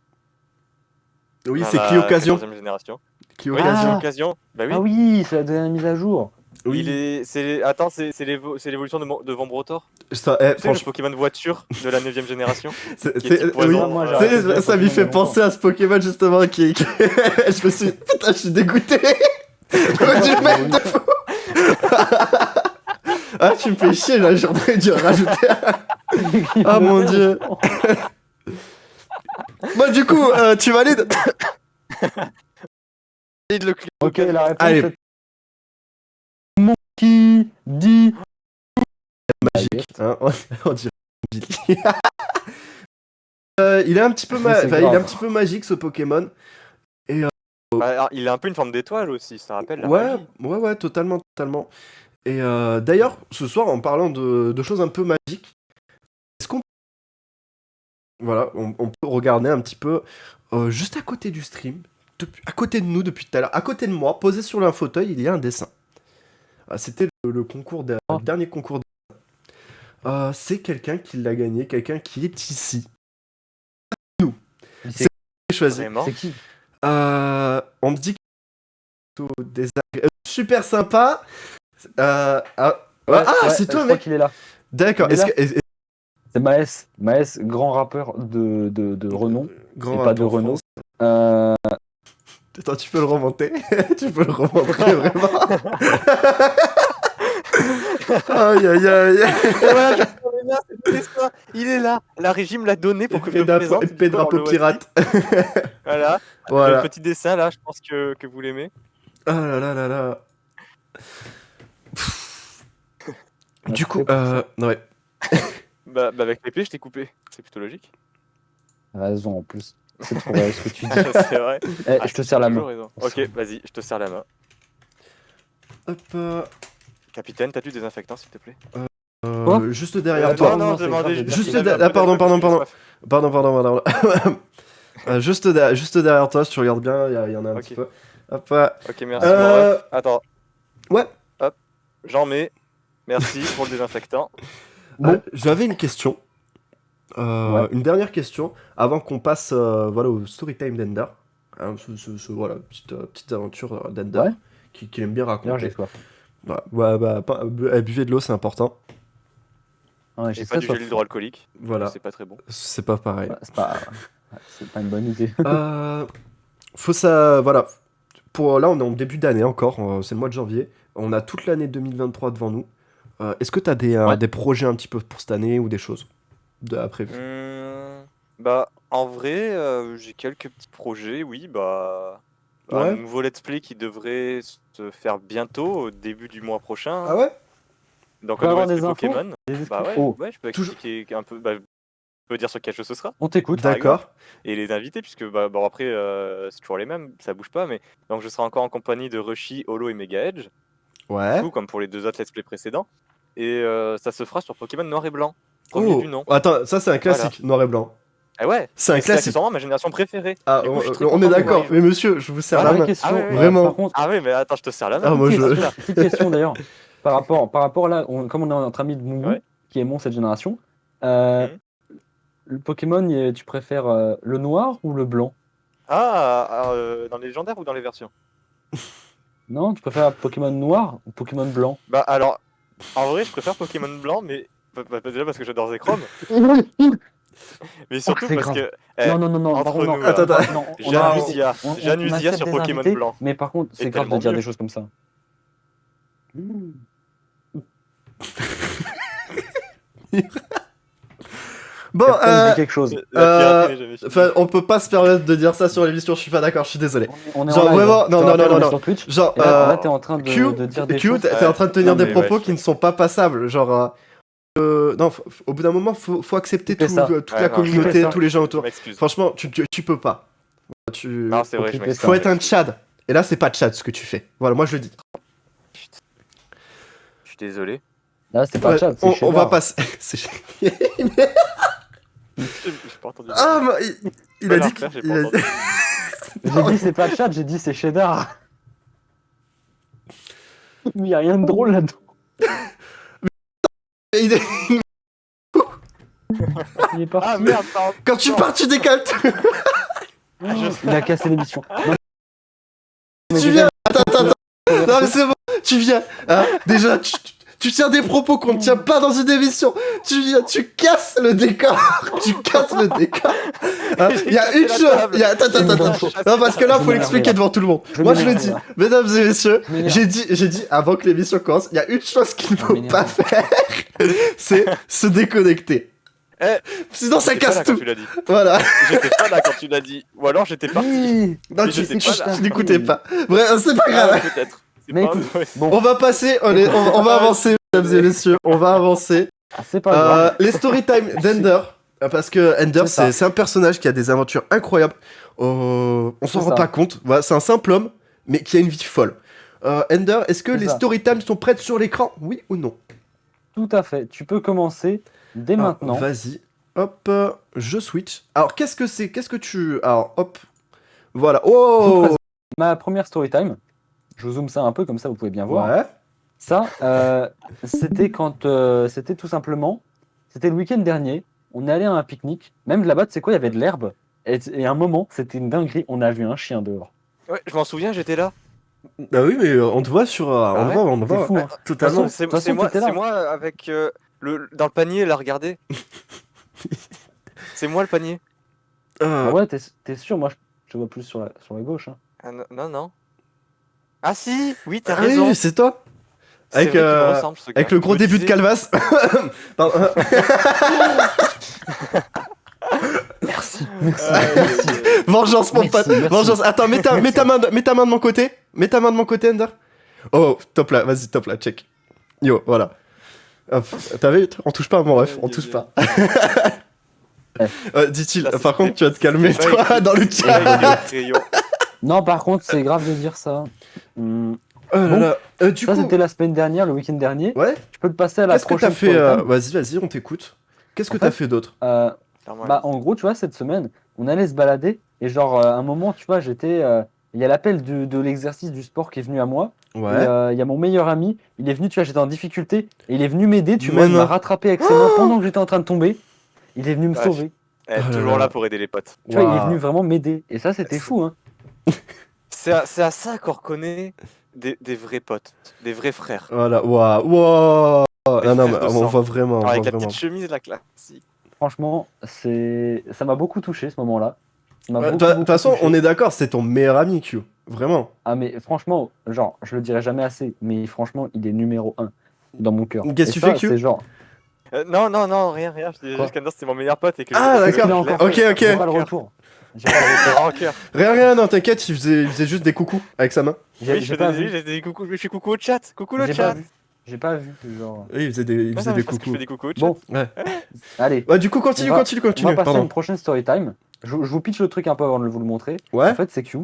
Dans c'est la Clio Occasion. 14e génération. Clio Oui, Occasion. Clio Ah. Occasion. Bah oui. Ah oui, c'est la dernière mise à jour. Oui. Attends, c'est l'évolution de Vambrotor. Ça, Tu sais, le franchement, Pokémon voiture de la 9ème génération. c'est- qui est type oui. poison. Moi, j'ai Tu arrêté sais, de jouer à ça lui Pokémon fait il y a longtemps. penser à ce Pokémon justement qui. Je me suis. Putain, je suis dégoûté. J'aurais dû le mettre de fou. Ah, tu me fais chier là, j'aurais dû rajouter. Ah, mon Dieu. Bon, du coup, tu valides? Et le Clio. Ok, la réponse Allez. est Monkey D. Hein, on dirait Billy. il est un petit peu, C'est il est grave. un petit peu magique ce Pokémon. Bah, alors, il a un peu une forme d'étoile aussi, ça rappelle la Ouais, magie. ouais, totalement, totalement. Et d'ailleurs, ce soir, en parlant de choses un peu magiques, est-ce qu'on voilà, on peut regarder un petit peu juste à côté du stream, à côté de nous depuis tout à l'heure, à côté de moi, posé sur un fauteuil, il y a un dessin. C'était le concours, le dernier concours. C'est quelqu'un qui l'a gagné, quelqu'un qui est ici. Nous. Mais C'est choisi. Vraiment. C'est qui? On me dit que c'est plutôt super sympa. C'est toi, je crois mec. qu'il est là. D'accord. Il est Est-ce là. que C'est Maes. Maes, grand rappeur de renom. grand Et pas de rappeur Renault. français. Attends, tu peux le remonter. Tu peux le remonter vraiment. Aïe aïe aïe. Voilà, c'est ça. Il est là. La régie me l'a donné pour que je le présente. Épée drapeau pirate. Voilà. Voilà. Le petit dessin là, je pense que vous l'aimez. Ah là là là là. Du coup, ouais. Bah avec l'épée, je t'ai coupé. C'est plutôt logique. Raison en plus. C'est trop vrai ce que tu dis. C'est vrai. Eh, Ah, je te serre la toujours main. raison. Ok, vas-y, je te serre la main. Hop. Capitaine, t'as du désinfectant s'il te plaît? Quoi Juste derrière Non, toi. non, c'est je demandais grave, juste. juste j'avais un derrière- peu pardon, d'alcool, pardon, j'ai soif. Pardon. Juste derrière toi, si tu regardes bien, il y en a un Ok. petit peu. Hop. Ok, merci. Euh, mon ref. Attends. Ouais. Hop, j'en mets. Merci pour le désinfectant. Bon. J'avais une question. Ouais. Une dernière question avant qu'on passe voilà, au story time d'Ender. Hein, voilà, petite aventure d'Ender Ouais. qu'il aime bien D'ailleurs, raconter. j'ai soif. Buvez de l'eau, c'est important. Ouais, J'ai j'ai pas très du soif. gel hydroalcoolique. Voilà, C'est pas très bon. c'est pas pareil. Ouais, c'est pas une bonne idée. Faut ça, voilà. Là, on est en début d'année encore, c'est le mois de janvier. On a toute l'année 2023 devant nous. Est-ce que t'as Ouais. des projets un petit peu pour cette année ou des choses après? Bah, en vrai, j'ai quelques petits projets, oui. Bah, Ouais. un nouveau let's play qui devrait se faire bientôt, au début du mois prochain. Ah ouais? Donc, peut un nouveau avoir let's play des infos Pokémon. Bah ouais, Oh, ouais, je peux Toujours- expliquer un peu. Bah, je peux dire sur quelle chose ce sera. on t'écoute. par D'accord. Et les invités, puisque bah, bon, après, c'est toujours les mêmes, ça bouge pas. Mais donc, je serai encore en compagnie de Rushy, Holo et Mega Edge, Ouais. tout comme pour les deux autres let's play précédents. Et ça se fera sur Pokémon Noir et Blanc, premier Oh, du nom. attends, ça c'est un classique, noir et blanc. Ah ouais, C'est un mais classique. accessoirement ma génération préférée. Ah, Du coup, je suis très on est content que d'accord, vous mais monsieur, je vous serre Ah, la Vraie main. question. ouais, vraiment. Par contre, Ah oui, mais attends, je te serre la main. Ah, moi, petite je- question, petite question d'ailleurs. Par rapport là, comme on est entre amis de Moumou, Ouais. qui aimons cette génération, Mhm. le Pokémon, tu préfères le noir ou le blanc? Dans les légendaires ou dans les versions? Non, tu préfères Pokémon noir ou Pokémon blanc? Bah alors, en vrai, je préfère Pokémon blanc, mais déjà parce que j'adore Zekrom, mais surtout c'est parce grave. que non, entre par contre, non. nous, là, Attends. Non, Janusia, on Janusia accepte sur des Pokémon invités, blanc. mais par contre, c'est Et grave de tellement dire mieux. des choses comme ça. Bon, Captain dit quelque chose. La piraterie n'est jamais finie. enfin, on peut pas se permettre de dire ça sur l'émission, je suis pas d'accord, je suis désolé. On est Genre, en live. vraiment, Je te non, rappelle, on est non. sur Twitch. Genre, Et là, t'es en train de dire des Q, choses. t'es en train de tenir Non, des mais propos ouais, qui ne sont pas passables. Genre, non, au bout d'un moment, faut accepter Fais ça. toute Ouais, la non, communauté, fais ça. tous les gens Je autour. m'excuse. Franchement, tu peux pas. Non, c'est vrai, je Faut m'excuse. Faut être un Tchad. Et là, c'est pas Tchad ce que tu fais. Voilà, moi je le dis. Je suis désolé. Là, c'est pas Ouais, chat, c'est on va Cheddar. passer. C'est- J'ai pas entendu. Ah, mais il a Ouais, dit. l'enfer, j'ai qu'il- pas il a- entendu. J'ai dit c'est pas chat, j'ai dit c'est cheddar. Mais y a rien de drôle là-dedans. il est- Il est parti. Ah merde, pardon. Quand tu pars, tu décales. Il a cassé l'émission. Non. Mais Tu déjà, viens. Attends. Non, mais c'est bon. Tu viens. Hein, déjà, tu tiens des propos qu'on ne tient pas dans une émission. Tu viens, tu casses le décor. Tu casses le décor. Hein, il y a cassé une la chose. table. Attends. Non, parce que là, Je faut m'énerve, l'expliquer là. devant tout le monde. Je Moi, je le m'énerve, dis. là. Mesdames et messieurs, Je m'énerve. j'ai dit avant que l'émission commence, il y a une chose qu'il ne Je faut m'énerve. pas faire. C'est se déconnecter. Eh, Sinon, ça j'étais pas là casse quand tout. tu l'as dit. Voilà. J'étais pas là quand tu l'as dit. Ou alors j'étais parti. Oui. Non, Mais tu j'étais pas là. n'écoutais pas. Bref, c'est pas Ah, grave. peut-être. C'est Mais pas écoute, ouais. bon, On va passer, on va avancer, mesdames et messieurs, on va avancer. c'est pas grave. Les story time d'Ender. Parce que Ender, C'est ça. c'est un personnage qui a des aventures incroyables. On s'en C'est rend ça. pas compte. Voilà, c'est un simple homme, mais qui a une vie folle. Ender, est-ce que C'est les ça. storytimes sont prêtes sur l'écran? Oui ou non? Tout à fait. Tu peux commencer dès maintenant. Vas-y. Hop, je switch. Alors, qu'est-ce que c'est? Qu'est-ce que tu... Alors, hop. Voilà. Je vous Oh! présente ma première story time. Je vous zoome ça un peu, comme ça vous pouvez bien voir. Ouais. Ça, c'était quand... c'était tout simplement... C'était le week-end dernier. On est allé à un pique-nique. Même là-bas, tu sais quoi, il y avait de l'herbe. Et à un moment, c'était une dinguerie. On a vu un chien dehors. Ouais, je m'en souviens, j'étais là. Bah oui, mais on te voit sur... on te ouais voit, on te C'est voit. fou, hein. Totalement. De toute façon, t'étais là. C'est moi avec dans le panier, là, regardez. C'est moi le panier. Ah, Ah ouais, t'es sûr? Moi, je te vois plus sur la gauche. Hein. Ah, non, non. Ah si, oui, t'as ah oui, raison. c'est toi. C'est Avec, vrai qu'il me ressemble, ce gars. Avec le gros Je me début de disais- Calvas. Pardon. Merci, merci, Ah, merci. Vengeance, mon Merci, pote. merci. Vengeance. Attends, mets ta main de mon côté. Mets ta main de mon côté, Ender. Oh, top là. Vas-y, top là. Check. Yo, voilà. Hop. T'as vu? On touche pas à mon ref. On touche pas. Dit-il. Là, Par contre, c'était- tu vas te calmer, c'était pas toi, écrit- dans le c'était pas chat. écrit au crayon. Non, par contre, c'est grave de dire ça. Hmm. Oh là Bon, là. Du Ça, coup. c'était la semaine dernière, le week-end dernier. Ouais. Je peux te passer à la Qu'est-ce que prochaine t'as fait? story time. Vas-y, on t'écoute. Qu'est-ce que En t'as fait, fait d'autre? Clairement, Bah, en gros, tu vois, cette semaine, on allait se balader. Et genre, à un moment, tu vois, j'étais. Il y a l'appel de l'exercice du sport qui est venu à moi. Et Ouais. il y a mon meilleur ami. Il est venu, tu vois, j'étais en difficulté. Et il est venu m'aider, tu Mais vois. Il m'a non. rattrapé avec ses mains pendant que j'étais en train de tomber. Il est venu me Ouais, sauver. Eh, Oh là toujours là. là pour aider les potes. Tu vois, il est Waouh. venu vraiment m'aider. Et ça, c'était fou, hein. C'est à ça qu'on reconnaît des vrais potes, des vrais frères. Voilà. Waouh. Waouh. Des Ah non, frères mais de on sang. voit vraiment. On Avec voit la vraiment. petite chemise, la classique. Franchement, ça m'a beaucoup touché ce moment-là. Ça m'a Ouais, beaucoup, De beaucoup toute façon, touché. on est d'accord, c'est ton meilleur ami, Q. Vraiment. Ah, mais franchement, genre, je le dirai jamais assez, mais franchement, il est numéro 1 dans mon cœur. Qu'est-ce Et que tu ça, fais, Q? c'est genre. Non, rien. Je disais Quoi juste qu'Ander c'était mon meilleur pote et que Ah, C'est ce qu'il a d'accord. encore Ok, fait. ok. J'ai pas le retour. J'ai pas le retour. C'est en cœur. Rien, non, t'inquiète, il faisait juste des coucous avec sa main. Oui, J'ai je j'ai fais pas des, vu. j'ai des coucous, je fais coucou au chat. Coucou le J'ai chat. pas vu. J'ai pas vu. Genre. Oui, il faisait des Ouais, non, mais je pense que je coucous. fais des coucous au chat. Bon, Ouais. allez. Bah, du coup, continue. On va passer à Pardon. une prochaine story time. Je vous pitch le truc un peu avant de vous le montrer. Ouais. En fait, c'est Q.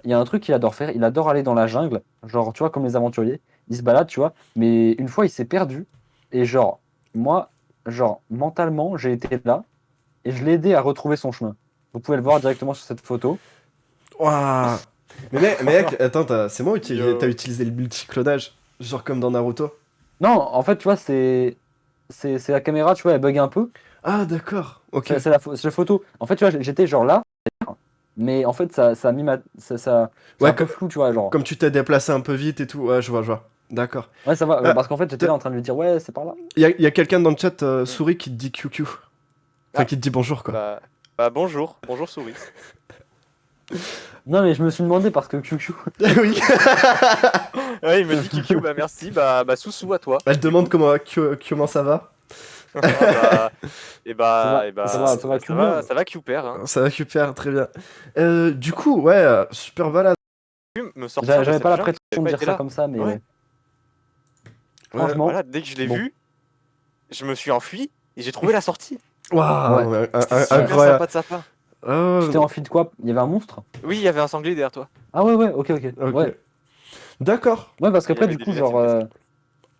Il y a un truc qu'il adore faire. Il adore aller dans la jungle. Genre, tu vois, comme les aventuriers. Il se balade, tu vois. Mais une fois, il s'est perdu. Et genre, moi, genre, mentalement, j'ai été là. Et je l'ai aidé à retrouver son chemin. Vous pouvez le voir directement sur cette photo. Waouh. Mais mec, attends, c'est moi ou Yo. t'as utilisé le multiclonage? Genre comme dans Naruto? Non, en fait, tu vois, c'est la caméra, tu vois, elle bug un peu. Ah, d'accord. Ok. C'est la photo. En fait, tu vois, j'étais genre là. Mais en fait, ça a mis ma. C'est Ouais, un peu flou, tu vois, genre. Comme tu t'es déplacé un peu vite et tout. Ouais, je vois. D'accord. Ouais, ça va. Ah, Parce qu'en fait, j'étais là en train de lui dire, ouais, c'est par là. Y a quelqu'un dans le chat, souris, qui te dit QQ. Enfin, Ah. qui te dit bonjour, quoi. Bah bonjour souris. Non, mais je me suis demandé parce que QQ. Oui. Ouais, il me dit Kikyo, bah merci, bah Soussou à toi. Elle demande comment ça va. Et bah, ça va, Q bien. ça va Q père. Hein. Ça va super, très bien. Du coup, ouais, super balade. Me sortir de J'avais cette pas la jungle, prétention de j'avais dire pas été ça là. comme ça, mais. Ouais. Franchement, Voilà, dès que je l'ai bon. vu, je me suis enfui et j'ai trouvé la sortie. Waouh, C'était super incroyable. sympa de sa part. Ah, tu t'es enfui de quoi? Il y avait un monstre? Oui, il y avait un sanglier derrière toi. Ah ouais, ok. ok. Ouais. D'accord. Ouais, parce qu'après, Il y du avait coup, des genre. lunettes,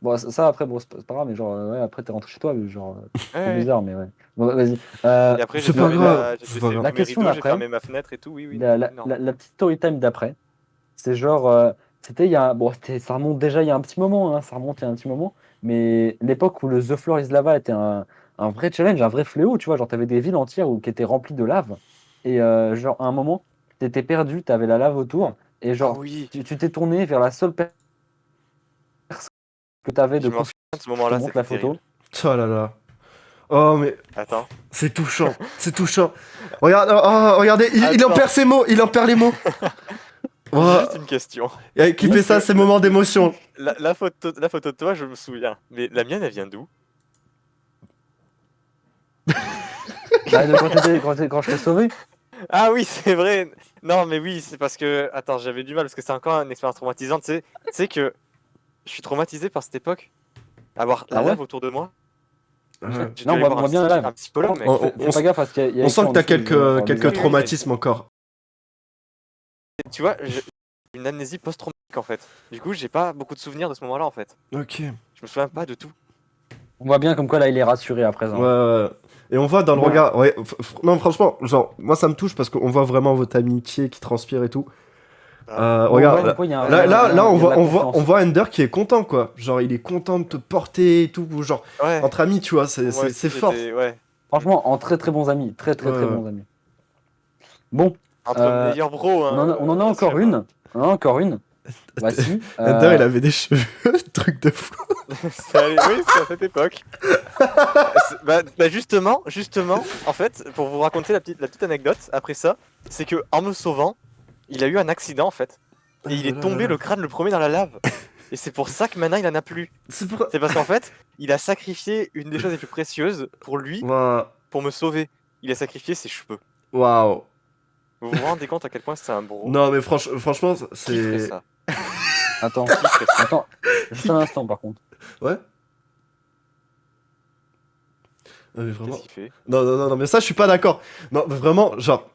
Bon, ça, après, bon, c'est pas grave, mais genre, ouais, après, t'es rentré chez toi, mais genre, c'est Ouais. bizarre, mais ouais. Bon, vas-y. Et après, c'est j'ai pas fermé grave, j'ai c'est baissé pas grave. tous La mes question rideaux, j'ai d'après, fermé ma fenêtre et tout. Oui. La petite story time d'après, c'est genre, c'était il y a, bon, ça remonte déjà il y a un petit moment, hein, ça remonte il y a un petit moment, mais l'époque où le The Floor is Lava était un vrai challenge, un vrai fléau, tu vois, genre, t'avais des villes entières qui étaient remplies de lave, et genre, à un moment, t'étais perdu, t'avais la lave autour, et Ah genre, oui, tu t'es tourné vers la seule personne que t'avais de je m'en confiance. souviens de ce Je te moment-là, montre c'était la photo. terrible. Oh là là. Oh, mais Attends. c'est touchant. C'est touchant. Regarde, regardez, il en Attends. perd ses mots. Il en perd les mots. Oh, Juste une question. qui fait ça, ces moments d'émotion. La photo de toi, je me souviens. Mais la mienne, elle vient d'où? Bah, quand je t'ai sauvé. Ah oui, c'est vrai. Non, mais oui, c'est parce que... Attends, j'avais du mal, parce que c'est encore une expérience traumatisante. Tu sais que je suis traumatisé par cette époque. Avoir la Ah ouais lave autour de moi. Ouais. J'ai Non, dû on aller voit bien voir là. un psychologue, mec. Fais pas gaffe parce qu'il y a On sent écrit que t'as en dessous, genre, quelques les- traumatismes encore. Tu vois, j'ai une amnésie post-traumatique en fait. Du coup, j'ai pas beaucoup de souvenirs de ce moment-là en fait. Ok. Je me souviens pas de tout. On voit bien comme quoi là il est rassuré à présent. Ouais, ouais. Et on voit dans le Bon. regard. Ouais, non, franchement, genre, moi ça me touche parce qu'on voit vraiment votre amitié qui transpire et tout. Bon, on Regarde, voit comme quoi il y a un- là, il y a- là, il y a de la confiance. on voit Ender qui est content, quoi. Genre, il est content de te porter et tout. Genre, Ouais. entre amis, tu vois, Moi aussi, c'est fort. Ouais. Franchement, en très très bons amis. Très très très Ouais. bons amis. Bon, Entre Euh, meilleurs bros. Hein, on en a bien encore sûr. une. On en a encore une. Voici. Ender, il avait des cheveux, truc de fou. Oui, c'est à cette époque. Justement, en fait, pour vous raconter la petite anecdote, après ça, c'est que en me sauvant, il a eu un accident en fait. Et il est tombé le crâne le premier dans la lave. Et c'est pour ça que maintenant il en a plus. C'est pour. C'est parce qu'en fait, il a sacrifié une des choses les plus précieuses pour lui, pour me sauver. Il a sacrifié ses cheveux. Waouh. Vous vous rendez compte à quel point c'est un bro? Non, mais franchement, Qui ferait c'est. ça? Attends, Qui ferait ça? attends. Juste un instant par contre. Ouais. Non, mais vraiment. Qu'est-ce qu'il fait? Non, mais ça, je suis pas d'accord. Non, mais vraiment, genre.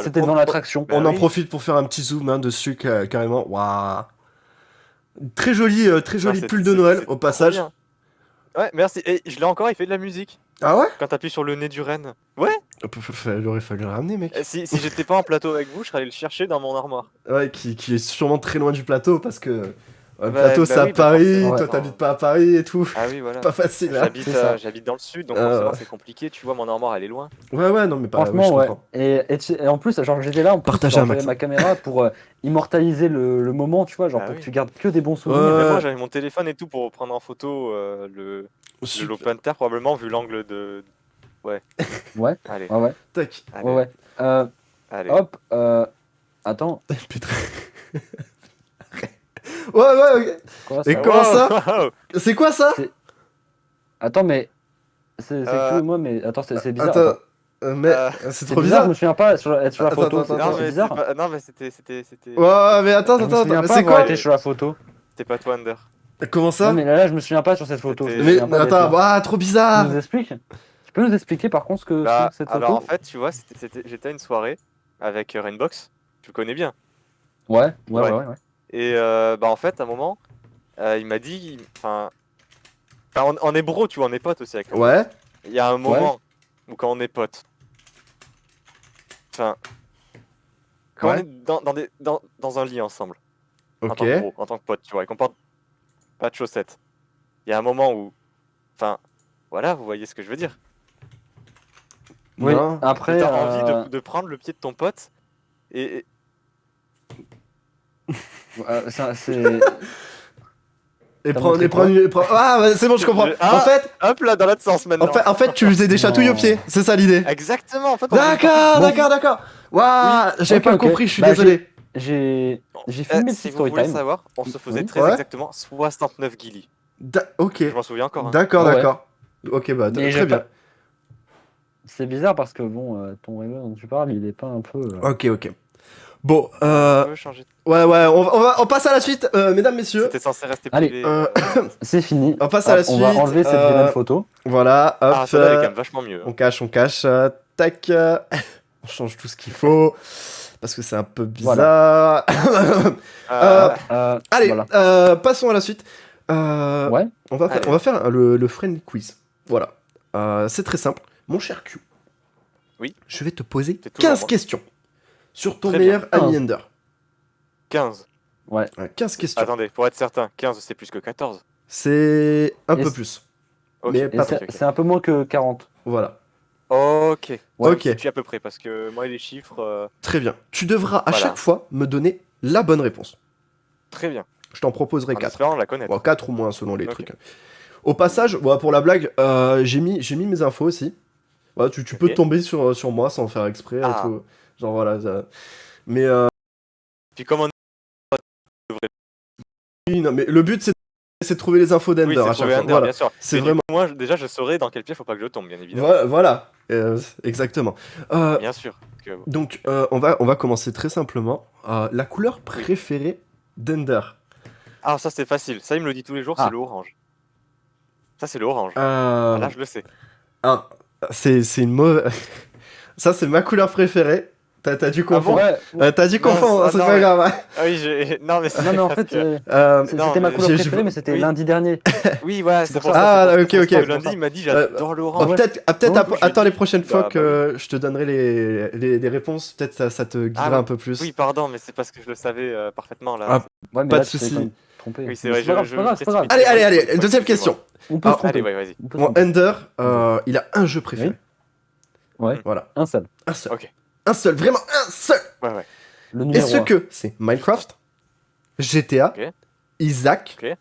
C'était devant l'attraction. Bah On en oui. profite pour faire un petit zoom hein, dessus carrément. Waouh. Très joli Non, pull de Noël c'est au trop passage. bien. Ouais, merci. Et je l'ai encore, il fait de la musique. Ah ouais. Quand t'appuies sur le nez du renne. Ouais. Il aurait fallu le ramener, mec. Si j'étais pas en plateau avec vous, je serais allé le chercher dans mon armoire. Ouais, qui est sûrement très loin du plateau parce que le Bah, plateau bah c'est à oui, bah Paris, forcément, toi attends. t'habites pas à Paris et tout. Ah oui, voilà. Pas facile hein. J'habite C'est ça. j'habite dans le sud, donc Ah, forcément ouais. c'est compliqué. Tu vois, mon armoire elle est loin. Ouais, non, mais pas. Franchement, je ouais. comprends. Et en plus, genre j'étais là, en plus, Partagez genre, un j'avais max. ma caméra pour immortaliser le moment, tu vois, genre Ah pour oui. que tu gardes que des bons souvenirs. Ouais. Mais moi j'avais mon téléphone et tout pour prendre en photo le Super. l'open terre probablement vu l'angle de. Ouais, Allez, ouais. Tac. allez, Ouais. allez. Hop, attends, Putain. Ouais, ok. quoi Et ça comment ça Wow. C'est quoi ça Attends, mais c'est Euh, que moi, mais attends, c'est bizarre. Attends. Attends. Mais Euh, c'est C'est trop bizarre, bizarre. je me souviens pas être sur la Attends, photo, attends, c'est Non attends. mais bizarre. non mais c'était. Ouais, mais attends, Je me souviens mais pas c'est avoir quoi été sur la photo. C'était pas toi Under. Comment ça Non, mais là, je me souviens pas sur cette photo. Je me C'était- Mais souviens pas d'être attends, là. trop Tu bizarre. nous expliques? Tu peux nous expliquer par contre Bah, cette alors en photo? fait, tu vois, j'étais à une soirée avec Rainbox, tu le connais bien. Ouais. Et bah en fait, à un moment, il m'a dit, enfin, on est bro, tu vois, on est potes aussi avec Rainbox. Ouais. Il y a un moment où quand on est potes, enfin, quand Ouais. on est dans un lit ensemble, en Ok. tant que bro, en tant que pote, tu vois, et qu'on porte pas de chaussettes, il y a un moment où, enfin, voilà, vous voyez ce que je veux dire. Oui, Non. après. T'as envie de prendre le pied de ton pote et C'est. Et T'as prends, montré et prends, quoi et prends- Ah, ouais, c'est bon, je comprends. Ah. En fait, hop là dans l'autre sens maintenant. en fait, tu faisais des chatouilles aux Non. pieds. C'est ça l'idée. Exactement, en fait. D'accord, Bon. d'accord. Waouh, j'avais Ok, pas ok. compris, je suis Bah, désolé. J'ai filmé le Si petit vous voulez story time. savoir, on se faisait Oui. très Ouais. exactement 69 guillis. Ok, Je m'en souviens encore. Hein. d'accord. Ah ouais. Ok, bah Mais très bien. C'est bizarre parce que bon, ton Rainbow dont tu parles, il est pas un peu. Ok. Bon, On peut changer. ouais, on passe à la suite, mesdames, messieurs. C'était censé rester Allez, privé. C'est fini. On passe à la On va suite, enlever cette vilaine photo. Voilà, hop. Ah, celle-là elle est quand même vachement mieux. On cache, tac. On change tout ce qu'il faut. Parce que c'est un peu bizarre. Allez, Voilà. passons à la suite. Ouais. On va Allez. faire le friendly quiz. Voilà. C'est très simple. Mon cher Q. Oui. Je vais te poser C'est toujours 15 moi. questions sur ton Très meilleur bien. ami 15. Ender. 15. 15 questions. Attendez, pour être certain, 15 c'est plus que 14. C'est un Et peu c'est- plus. Ok. Mais Et pas c'est trop. c'est un peu moins que 40. Voilà. Ok. Ouais. Ok. Je suis à peu près parce que moi les chiffres. Très bien. Tu devras à Voilà. chaque fois me donner la bonne réponse. Très bien. Je t'en proposerai En 4. espérant la connaître. Bon, 4 ou moins selon les Ok. trucs. Au passage, pour la blague, j'ai mis mes infos aussi. Ouais, tu peux Ok. tomber sur moi sans faire exprès. Et Ah. tout. Genre voilà. Mais, Puis comme on oui, non, mais le but c'est de trouver les infos d'Ender oui, c'est à chaque trouver fois. Under, Voilà. bien sûr. C'est Mais du vraiment. coup, moi déjà je saurais dans quel pied faut pas que je tombe, bien évidemment. Voilà. Exactement. Bien sûr. Parce que- Donc, on va commencer très simplement. La couleur préférée d'Ender. Ah ça c'est facile. Ça il me le dit tous les jours, Ah. c'est l'orange. Ça, c'est l'orange. Là, Euh... je le sais. ah, c'est une mauvaise... Ça, c'est ma couleur préférée. T'as dû confondre. Ouais, T'as dû Mince, confondre, ah c'est non, pas mais- grave. Hein. Ah oui, j'ai. Non, mais c'est non, mais en parce fait, que- Non, c'était ma mais couleur j'ai- préférée, mais c'était oui. lundi dernier. Oui, voilà, C'est c'est pour pour ça. ça. Ah, c'est ok, pour ça. ok. Parce que lundi, il m'a dit j'adore Oh, l'orange. peut-être Ouais. attends les dit, prochaines fois bah que je te donnerai les réponses. Peut-être ça te guidera Ah, un peu plus. Oui, pardon, mais c'est parce que je le savais parfaitement là. Ah, Ouais, mais Pas là, de tu t'es soucis. quand même trompé. Oui, c'est Mais vrai, pas grave, je c'est pas grave, c'est pas grave. précipite. Allez, deuxième question. On peut se Ah, tromper. Allez, ouais, vas-y. On peut se Bon, tromper. Ender, il a un jeu préféré. Ouais, Voilà, un seul. un seul. Ok. Un seul, vraiment un seul. Ouais. Le numéro Est-ce 1. que c'est Minecraft, GTA, Ok. Isaac Ok.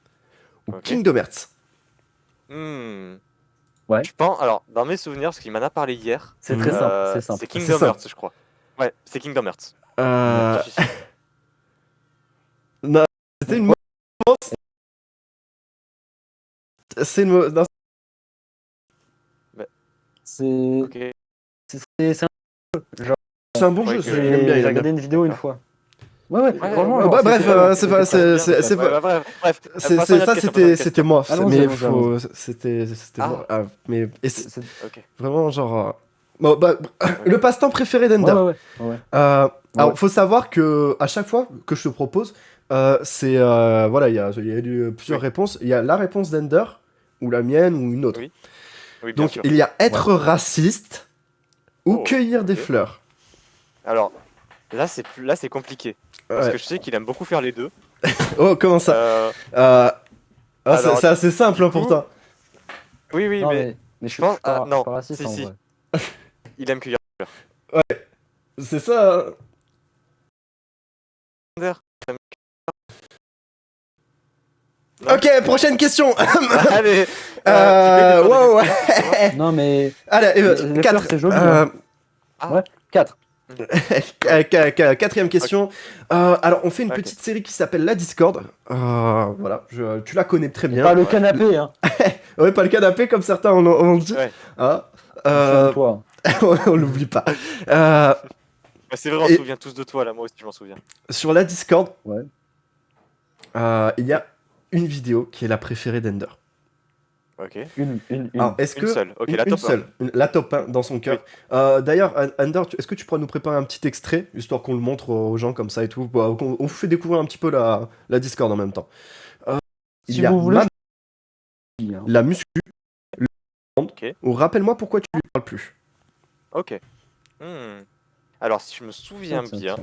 ou Ok. Kingdom Hearts? Ouais. Je pense, alors, dans mes souvenirs, parce qu'il m'en a parlé hier, C'est très simple, c'est simple. c'est Kingdom simple. Hearts, je crois. Ouais, c'est Kingdom Hearts. Euh, Je suis sûr. C'était une mauvaise réponse. C'est une mauvaise... non, C'est Ok. c'est un c'est un bon Ouais, jeu, que ça, j'ai- il aime bien, J'ai il aime regardé bien. une vidéo une fois. Ouais, franchement. ouais, genre, bah, bref, c'est pas- bien, c'est ouais, pas- bref. Ça, Passons à une autre question, passons à une c'était question. moi. Allons-y, Mais allons-y, c'était Ah. moi. Ah, mais et c'est C'est- Ok. vraiment genre. Bon, bah, le passe-temps préféré d'Ender. Ouais. Alors, faut savoir que à chaque fois que je te propose, c'est voilà, il y a eu plusieurs réponses. Il y a la réponse d'Ender ou la mienne ou une autre. Oui. Oui, bien Donc sûr. il y a être raciste ou Oh, cueillir des ok. fleurs. Alors, là, c'est compliqué. Parce Ouais. que je sais qu'il aime beaucoup faire les deux. Oh, comment ça Alors, c'est assez simple hein, du coup, pour toi. Oui, Non, mais mais je pense- suis pas, non, pas raciste si, en si. vrai. il aime cueillir. C'est ça. Hein. Ender, t'aimes Non. Ok, prochaine question. Allez, Ouais. Non, mais Allez, les 4. fleurs, c'est joli, hein. 4. Quatrième question. Alors, on fait une Ok. petite série qui s'appelle La Discord. Voilà, tu la connais très bien. Pas le canapé, hein. Ouais, pas le canapé comme certains on dit. Ouais. Hein Sur toi. on l'oublie pas. Bah, c'est vrai, on Et- se souvient tous de toi, là, moi aussi, je m'en souviens. Sur la Discord, Ouais. il y a une vidéo qui est la préférée d'Ender. Ok. Une. Alors, est-ce Une que seule. Ok, une, la une top un. seule, la top 1 dans son cœur. D'ailleurs, Ender, est-ce que tu pourras nous préparer un petit extrait, histoire qu'on le montre aux gens comme ça et tout, on vous fait découvrir un petit peu la Discord en même temps. Il Si y a vous voulez, Mam, la muscu, le Ok. ou rappelle-moi pourquoi tu lui parles plus. Ok. Alors, si je me souviens bien,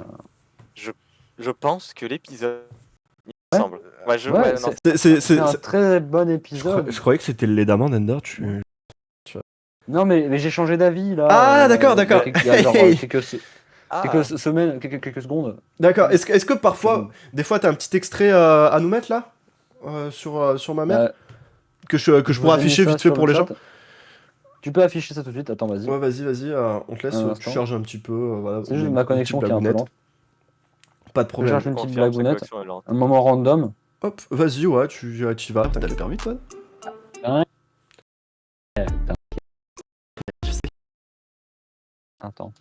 je pense que l'épisode. Il me semble. Ouais, Ouais, non, c'est un très bon épisode. Je croyais que c'était le lait d'amande, Ender. Non, mais j'ai changé d'avis là. Ah, d'accord. Il y a genre quelques Ah, semaines, quelques secondes. D'accord. Est-ce que parfois, bon. des fois, t'as un petit extrait à nous mettre là sur ma mère que je pourrais vous ai mis afficher ça vite fait sur pour le les gens. chat. Tu peux afficher ça tout de suite. Attends, vas-y. Ouais, vas-y, on te laisse, Un tu instant. charges un petit peu. Voilà, C'est juste une ma petite connexion qui est un peu blagounette. lente. Pas de problème. charge une petite confirme, sa blagounette. connexion est lente. Un moment random. Hop, vas-y, ouais, tu y vas. T'as le permis, toi? Attends.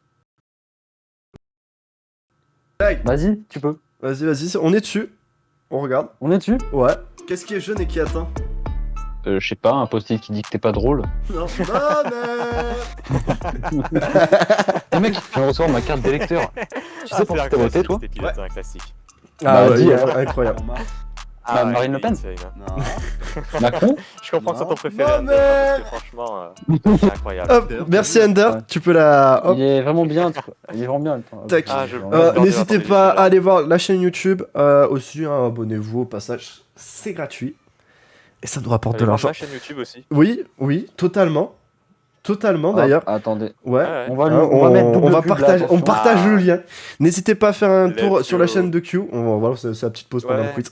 Hey. Vas-y, tu peux. Vas-y, on est dessus. On regarde. On est dessus. Ouais. Qu'est-ce qui est jaune et qui atteint? Je sais pas, un post-it qui dit que t'es pas drôle. Non, Eh mec, je viens de recevoir ma carte d'électeur. Tu sais pour qui t'as voté, toi? Cet épisode, c'est un classique. Ah, Bah, ouais, dis, incroyable. Ah, Marine Le il est Pen. insane, hein. Non. Macron. Je comprends que c'est ton Non. préféré, Non, Ender, parce que franchement, c'est incroyable. Hop, merci Ender, Ouais. tu peux la. Hop. Il est vraiment bien. Il est vraiment bien. Attends, Tac. Ah, je- N'hésitez pas à aller voir la chaîne YouTube. Aussi, hein, abonnez-vous au passage, c'est gratuit. Et ça nous rapporte de Allez voir l'argent. ma chaîne YouTube aussi. Oui, totalement. Totalement Ah, d'ailleurs. Attendez. Ouais. Ouais. On va, Hein, on va mettre double pub, là, partager, on attention. partage le lien. N'hésitez pas à faire un Let's tour sur la go. chaîne de Q. Voilà, c'est la petite pause pendant le Ouais. quiz.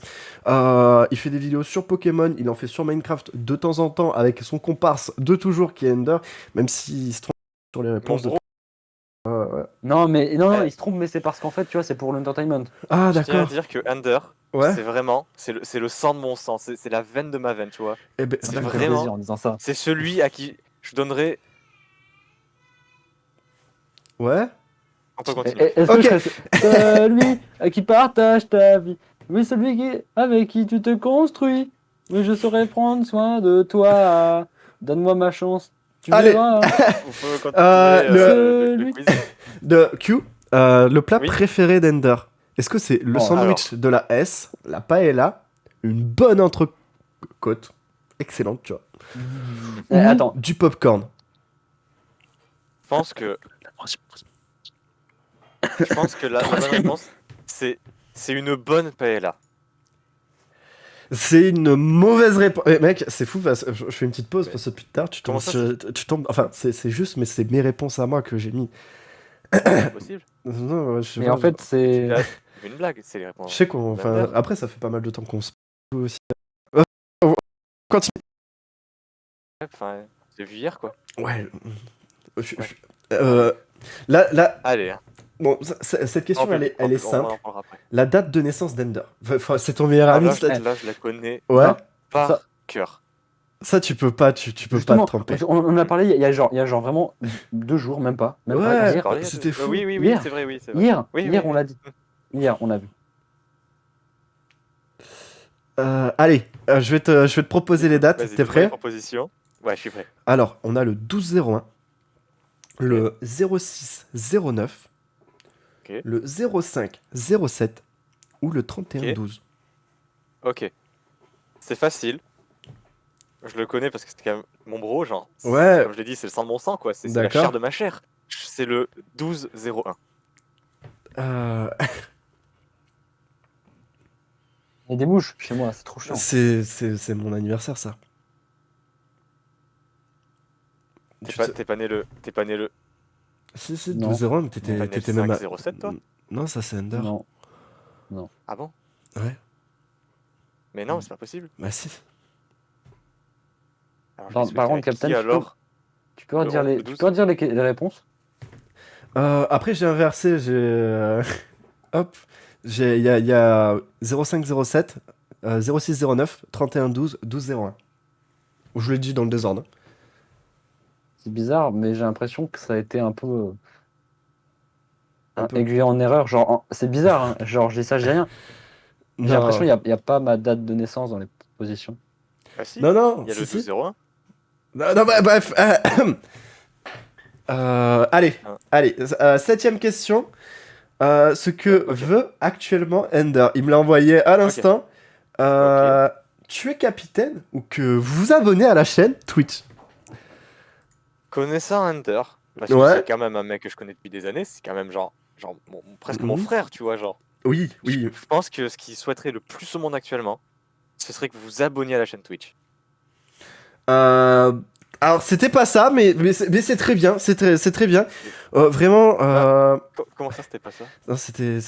Il fait des vidéos sur Pokémon, il en fait sur Minecraft de temps en temps avec son comparse de toujours qui est Ender, même s'il se trompe sur les réponses. Mon Ouais. Non, non, Ouais. il se trompe, mais c'est parce qu'en fait, tu vois, c'est pour l'entertainment. Ah, Je tiens à d'accord. dire que Ender, Ouais. c'est vraiment, c'est le sang de mon sang, c'est la veine de ma veine, tu vois. Eh ben, C'est Ça me fait vraiment- plaisir en disant ça. C'est celui à qui je donnerais. ouais. On peut continuer. Est-ce Ok. que celui à qui partage ta vie? Oui, celui avec qui tu te construis. Mais je saurais prendre soin de toi. Donne-moi ma chance. Tu Allez. verras. On peut continuer Celui- le quiz. De Q, le plat Oui. préféré d'Ender. Est-ce que c'est le Oh, sandwich de la S, la paella, une bonne entrecôte, excellente, tu vois, ou Attends. du popcorn? Je pense que la bonne réponse, c'est une bonne paella. C'est une mauvaise réponse. Mec, c'est fou, parce que je fais une petite pause Mais parce que depuis tard, tu comment tombes, ça, tu tombes. Enfin, c'est juste, mais c'est mes réponses à moi que j'ai mis. C'est possible. Non, je sais Mais pas, en fait, c'est. Là, c'est une blague, c'est les je réponses. sais qu'on. Enfin, d'Ender. après, ça fait pas mal de temps qu'on se parle aussi. On continue. Enfin, c'est vu hier, quoi. Ouais. Ouais. Euh, là, Allez, hein. bon, cette question, elle est On simple. en parlera après. La date de naissance d'Ender. Enfin, c'est ton meilleur ami, Là, c'est-à-dire- là, je la connais Ouais. Non. par Ça- cœur. Ça, tu peux pas, tu peux pas Justement, te tromper. on en a parlé il y a genre vraiment 2 jours, même pas. Même Ouais. pas. On s'est Hier, parlé il y a c'était deux- fou. Oui, Hier. c'est vrai, oui, c'est vrai. hier, Oui, hier oui, on oui. l'a dit. Hier, on l'a vu. Allez, je vais te proposer les dates. Vas-y, T'es donne-moi les prêt? propositions. Ouais, je suis prêt. Alors, on a le 12-01, le 06-09, Ok. le 05-07 ou le 31-12. Ok. C'est facile. Je le connais parce que c'était quand même mon bro, genre. Ouais. Comme je l'ai dit, c'est le sang de mon sang, quoi. C'est la D'accord. chair de ma chair. C'est le 12-01. Euh, Il y a des mouches chez moi, c'est trop chiant. c'est mon anniversaire, ça. Tu sais- T'es pas né le. Si, Non. 12-01, mais T'es t'étais pas né t'étais le même à... 5-07, toi Non, ça c'est Ender. Non. Ah bon? Ouais, Mais non, c'est pas possible. bah si. Alors, je Par- l'ai souhaité par contre, à Captain, qui, tu alors? Tu peux redire Le les, 12. tu peux redire les réponses? Après, j'ai inversé, hop, il y a 05-07, 06-09, 31-12, 12-01. Je l'ai dit dans le désordre. C'est bizarre, mais j'ai l'impression que ça a été un peu, Un peu. aiguillé en erreur. Genre, c'est bizarre, hein. Genre, je dis ça, je dis rien. J'ai Non. l'impression qu'il n'y a pas ma date de naissance dans les positions. Ah si, Non, il y a si, le si. 12-01. Non, bah, bref. Allez, Ah. allez. Septième question. Ce que Ok. veut actuellement Ender. Il me l'a envoyé à l'instant. Tu es capitaine ou que vous vous abonnez à la chaîne Twitch? Connaissant Hunter, parce Ouais. que c'est quand même un mec que je connais depuis des années, c'est quand même presque mon Mhm. frère, tu vois, genre. Oui, oui. Je pense que ce qu'il souhaiterait le plus au monde actuellement, ce serait que vous vous abonniez à la chaîne Twitch. Alors, c'était pas ça, mais c'est très bien. C'est très bien. Vraiment. Comment ça, c'était pas ça? Non, c'était.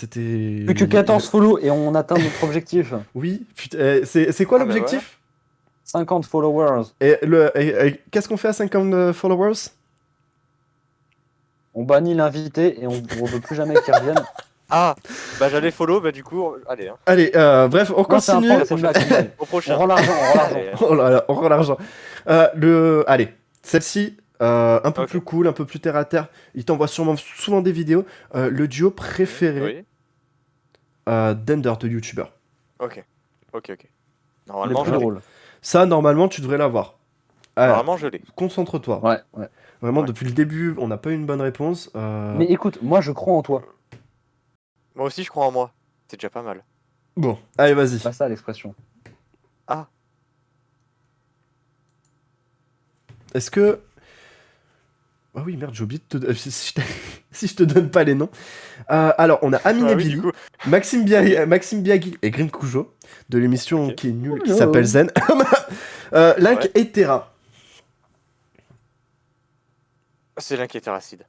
Plus que 14 follow et on atteint notre objectif. Oui, putain, c'est quoi Ah, bah l'objectif? 50 followers. Et qu'est-ce qu'on fait à 50 followers? On bannit l'invité et on veut plus jamais qu'il revienne. Ah, bah j'allais follow, bah du coup, allez, hein. Allez, bref, on Non, c'est un continue. prank, c'est une blague, c'est une blague. Au prochain. On rend l'argent, on rend l'argent. Allez, Oh là là, on rend l'argent. Allez, celle-ci, un peu Ok. plus cool, un peu plus terre à terre. Il t'envoie souvent des vidéos. Le duo préféré Oui. d'Ender, de YouTuber. Ok. Le Normalement, plus je l'ai. drôle. Ça, normalement, tu devrais l'avoir. Alors, Normalement, je l'ai. concentre-toi. Ouais. Vraiment, Ouais. depuis le début, on n'a pas eu une bonne réponse. Mais écoute, moi je crois en toi. Moi aussi, je crois en moi. C'est déjà pas mal. Bon, allez, vas-y. C'est pas ça l'expression. Est-ce que... Ah oui, merde, j'ai oublié de te... si je te donne pas les noms. Alors, on a Amine Ah et oui, Billy, du coup. Maxime Biagui et Grim Cujo, de l'émission Ok. qui est nulle, qui Hello. s'appelle Zen. Link Ouais. et Terra. C'est l'inquiéteur acide.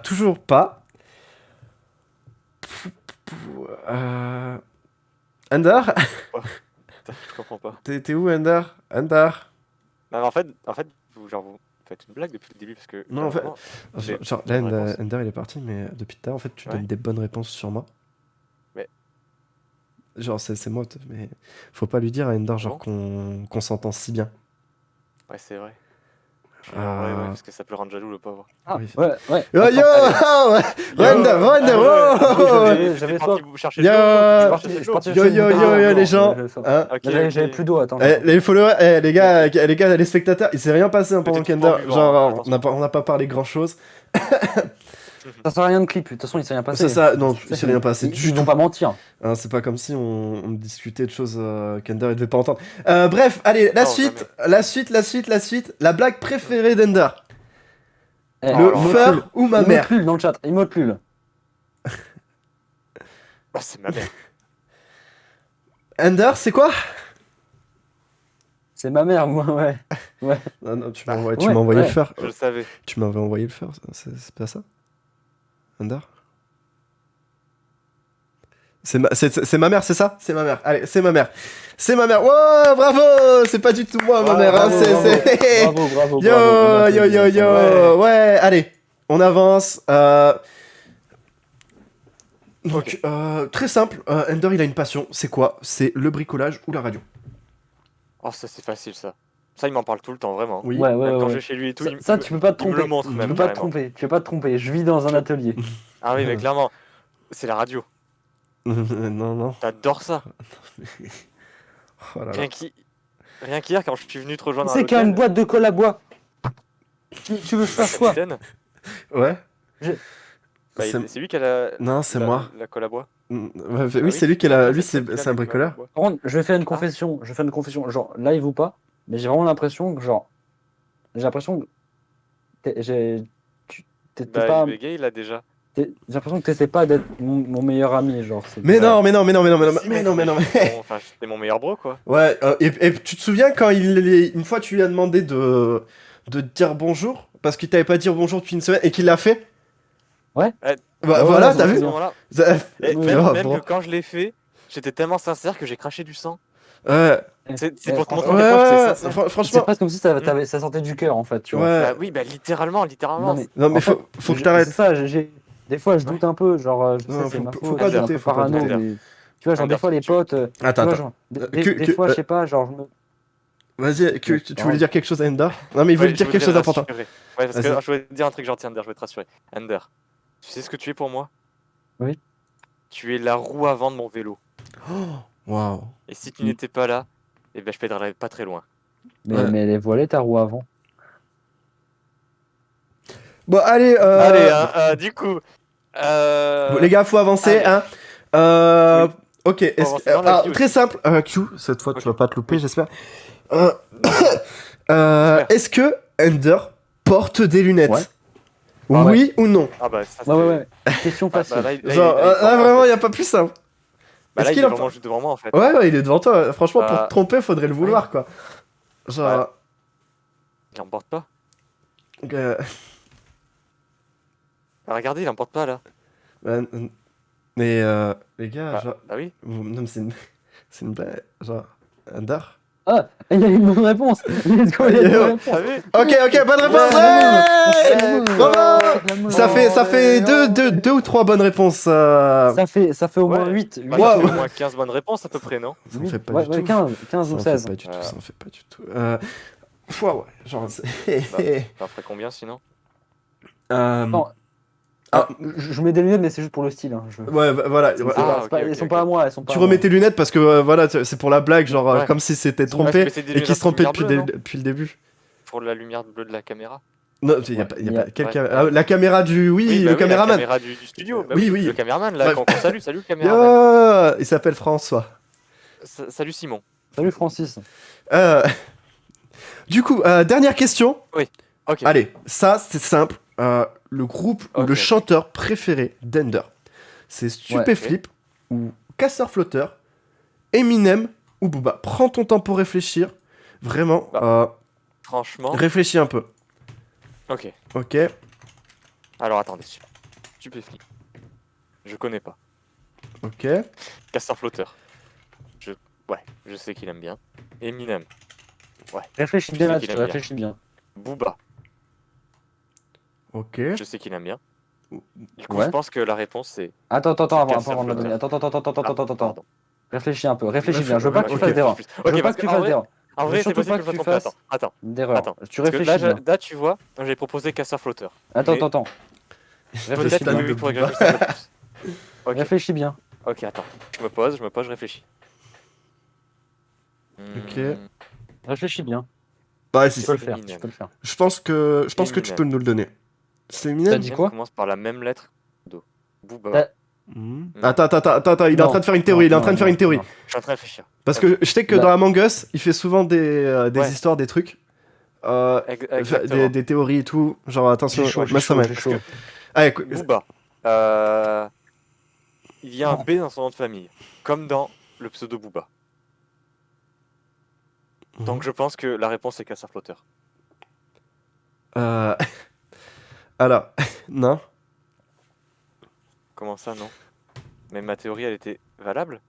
Toujours pas. Ender. Je comprends pas. T'es où, Ender? Ender. Non, mais en fait, vous faites une blague depuis le début parce que. Non, en fait- vraiment, Genre, j'ai là, une réponse. Ender, il est parti, mais depuis tout à l'heure, en fait, tu Ouais. donnes des bonnes réponses sur moi. Mais- Genre, c'est moi, mais faut pas lui dire à Ender, genre, Bon. qu'on s'entend si bien. Ouais, c'est vrai. Ouais, ouais, parce que ça peut le rendre jaloux, le pauvre. Ah, Oui. ouais, ouais. Yo yo Render, J'avais pas. soif. Chercher Yo, de l'eau, Je tu suis chercher de l'eau. parti Yo chercher yo une yo bouteille yo d'eau, les gens, j'avais soif. hein. Ok, J'avais ok. plus d'eau, attends. Les followers, les gars, les spectateurs, il s'est rien passé hein, pendant Peut-être Kender. tout en buvant, Genre, attention. on n'a pas parlé grand chose. Ça sert à rien de clip, de toute façon, il s'est rien passé. Ça, non, il s'est rien passé du Ils vont tout. pas mentir. Hein, c'est pas comme si on discutait de choses qu'Ender il devait pas entendre. Bref, allez, Non, la suite. La blague préférée d'Ender. Eh, Le alors, frère ou ma mère. Emote dans le chat, emote plus. Ah, c'est ma mère. Ender, c'est quoi? C'est ma mère, moi, ouais. Non, non, tu Bah, m'as envoyé ouais. le faire. Je le savais. Tu m'avais envoyé le faire, c'est pas ça? Ender? C'est ma mère, c'est ça? C'est ma mère. Allez, c'est ma mère. C'est ma mère. Wow, bravo! C'est pas du tout moi, ma Ouais, mère. Hein, bravo, c'est... Bravo. Yo. Ouais, allez, on avance. Donc, très simple. Ender, il a une passion. C'est quoi? C'est le bricolage ou la radio. Oh, ça, c'est facile, ça. Ça, il m'en parle tout le temps, vraiment. Oui. Même quand je vais chez lui et tout, Ça, tu peux pas te il me tromper. le montre Tu même. peux pas te carrément. tromper. Tu peux pas te tromper. Je vis dans un atelier. Ah oui, mais clairement, c'est la radio. Non. T'adores ça. Oh là là. Rien qu'hier, quand je suis venu te rejoindre à C'est qu'il y a une l'hôtel, boîte de colle à bois. Tu veux que je fasse quoi? capitaine, Ouais. bah, C'est- c'est lui qui a la. Non, c'est moi. La colle à bois. Ouais, Ah oui, c'est lui qui est là. Lui, c'est c'est un bricoleur. Par contre, je vais faire une confession. Genre, live ou pas. Mais j'ai vraiment l'impression que, genre. J'ai l'impression que. T'étais Bah, pas. le gars, il a déjà. J'ai l'impression que t'essaies pas d'être mon meilleur ami. Genre, Mais non. Enfin, c'était mon meilleur bro, quoi. Ouais, et tu te souviens quand une fois tu lui as demandé de te dire bonjour parce qu'il t'avait pas dit bonjour depuis une semaine et qu'il l'a fait? Ouais. Ouais, Voilà, ouais, t'as ouais, vu? ouais. Voilà. Ouais, Et même, ouais, même bon. que quand je l'ai fait, j'étais tellement sincère que j'ai craché du sang. Ouais, C'est Ouais, pour te franchement, montrer à quel point j'étais ouais, sincère. C'est franchement. presque comme si ça sortait du cœur en fait, tu vois. Ouais. Bah oui, bah littéralement. Non, mais en fait, faut que C'est t'arrêtes. ça, des fois je doute un peu, genre je Non, sais c'est ma faut faute, pas je suis un douter, peu faut pas parano, douter. mais tu vois, genre des fois les potes, tu Attends, vois, attends. genre, Que- des que- fois je sais pas, genre je me... Vas-y, tu voulais dire quelque chose à Ender? Non, mais il voulait Ouais, dire je quelque chose voudrais d'important. rassurer. Ouais, parce Vas-y. que je voulais te dire un truc gentil, Ender, je voulais te rassurer. Ender, tu sais ce que tu es pour moi? Oui. Tu es la roue avant de mon vélo. Waouh. Et si tu n'étais pas là, eh ben je pèterais pas très loin. Ouais. Mais les voilées ta roue avant. Bon, allez, Allez, hein, du coup. les gars, faut avancer, allez. hein. Oui. Ok, avancer dans la vie très aussi. simple. Q, cette fois, tu Ok. vas pas te louper, j'espère. J'espère. Est-ce que Ender porte des lunettes? Ouais. Oui ou non? Ah bah ça Ouais. Question Ah, facile. bah, là, Genre, là, vraiment, il a pas plus simple. Bah, Est-ce là, il qu'il est en vraiment juste devant moi en fait. Ouais, il est devant toi. Franchement, pour Bah, te tromper, faudrait le vouloir, quoi. Genre. Il en porte pas. euh, Bah, regardez, il en porte pas là. mais, les gars, Bah, genre. bah oui. Non, mais c'est une blague. Genre, Ender. Ah, il y a une bonne réponse. Let's go, il y a une bonne réponse. T'as vu? Ok, bonne réponse! Ouais, bravo! Ça fait deux ou trois bonnes réponses. Ça fait au moins Ouais. 8. Bah, Wow. ça fait au moins 15 bonnes réponses à peu près, non? Ça en fait pas Ouais, du tout. 15 Ça ou en 16. fait pas du tout, Euh. ça en fait pas du tout. Ouais, genre. Ça ferait combien sinon? Non. Ah. Je mets des lunettes, mais c'est juste pour le style. Hein. Ouais, voilà. C'est ouais. Ah, pas- ok, elles ok, sont ok. pas à moi, elles sont pas Tu à moi. remets tes lunettes parce que voilà, c'est pour la blague, genre Ouais. comme si c'était Ouais, trompé mais c'est des et qu'il lunettes se trompait lumière depuis, bleue, non depuis le début. Pour la lumière bleue de la caméra. Non, il y a Ouais, pas, il y a- quelle ouais. caméra? Ah, la caméra du. Oui, bah le caméraman. La caméra du studio. Bah Oui, oui. Le caméraman là, Ouais. qu'on salue. Salut le caméraman. Il s'appelle François. Salut Simon. Salut Francis. Euh, Du coup, dernière question. Ok. Allez, ça c'est simple. Le groupe ou Ok. le chanteur préféré d'Ender, c'est Stupéflip ou Casseur Flotteur, Eminem ou Booba. Prends ton temps pour réfléchir. Vraiment, Franchement. réfléchis un peu. Ok. Ok. Alors attendez. Stupéflip. Je connais pas. Ok. Casseur flotteur. Ouais, je sais qu'il aime bien. Eminem. Réfléchis Je bien sais là-dessus, qu'il aime bien. réfléchis bien. Booba. Ok. Je sais qu'il aime bien. Du coup, Ouais. je pense que la réponse c'est. Attends, avant Casseur de la donner. flotteur. Attends. Pardon. Réfléchis un peu, réfléchis bien. Je veux pas que tu Ok, fasses d'erreur. Je veux Ok, pas que parce tu qu'en fasses vrai- d'erreur. En vrai, c'est surtout possible pas que je me que tu trompe. fasses Attends. d'erreur. Attends. Tu Parce que réfléchis bien. là, tu vois, j'ai proposé casseur flotteur. Attends, mais- attends. Le Peut-être stade que de oui, il faudrait que Booba. je réfléchisse un peu plus. Ok, Réfléchis bien. ok, attends. Je me pose, je réfléchis. Ok. Réfléchis bien. Bah, Tu si. peux le faire. Eminem. Tu peux le faire. Je pense que tu Eminem. peux nous le donner. C'est T'as Eminem. dit Eminem quoi commence par la même lettre que Booba. T'as- Attends, il est en Non, train de faire une théorie. non, Il est en train de non, faire une non, théorie. non. Je suis en train de réfléchir. Parce Ok. que je sais que Là. dans Among Us, il fait souvent des Ouais. histoires, des trucs. Exactement. Des théories et tout. Genre, attention, J'ai chaud, ouais, j'ai moi, ça chaud, m'aide. j'ai chaud. Ah, écoute, Booba. Il y a un B dans son nom de famille, comme dans le pseudo Booba. Donc je pense que la réponse est casseur flotteur. Alors, non. Comment ça, non? Mais ma théorie, elle était valable?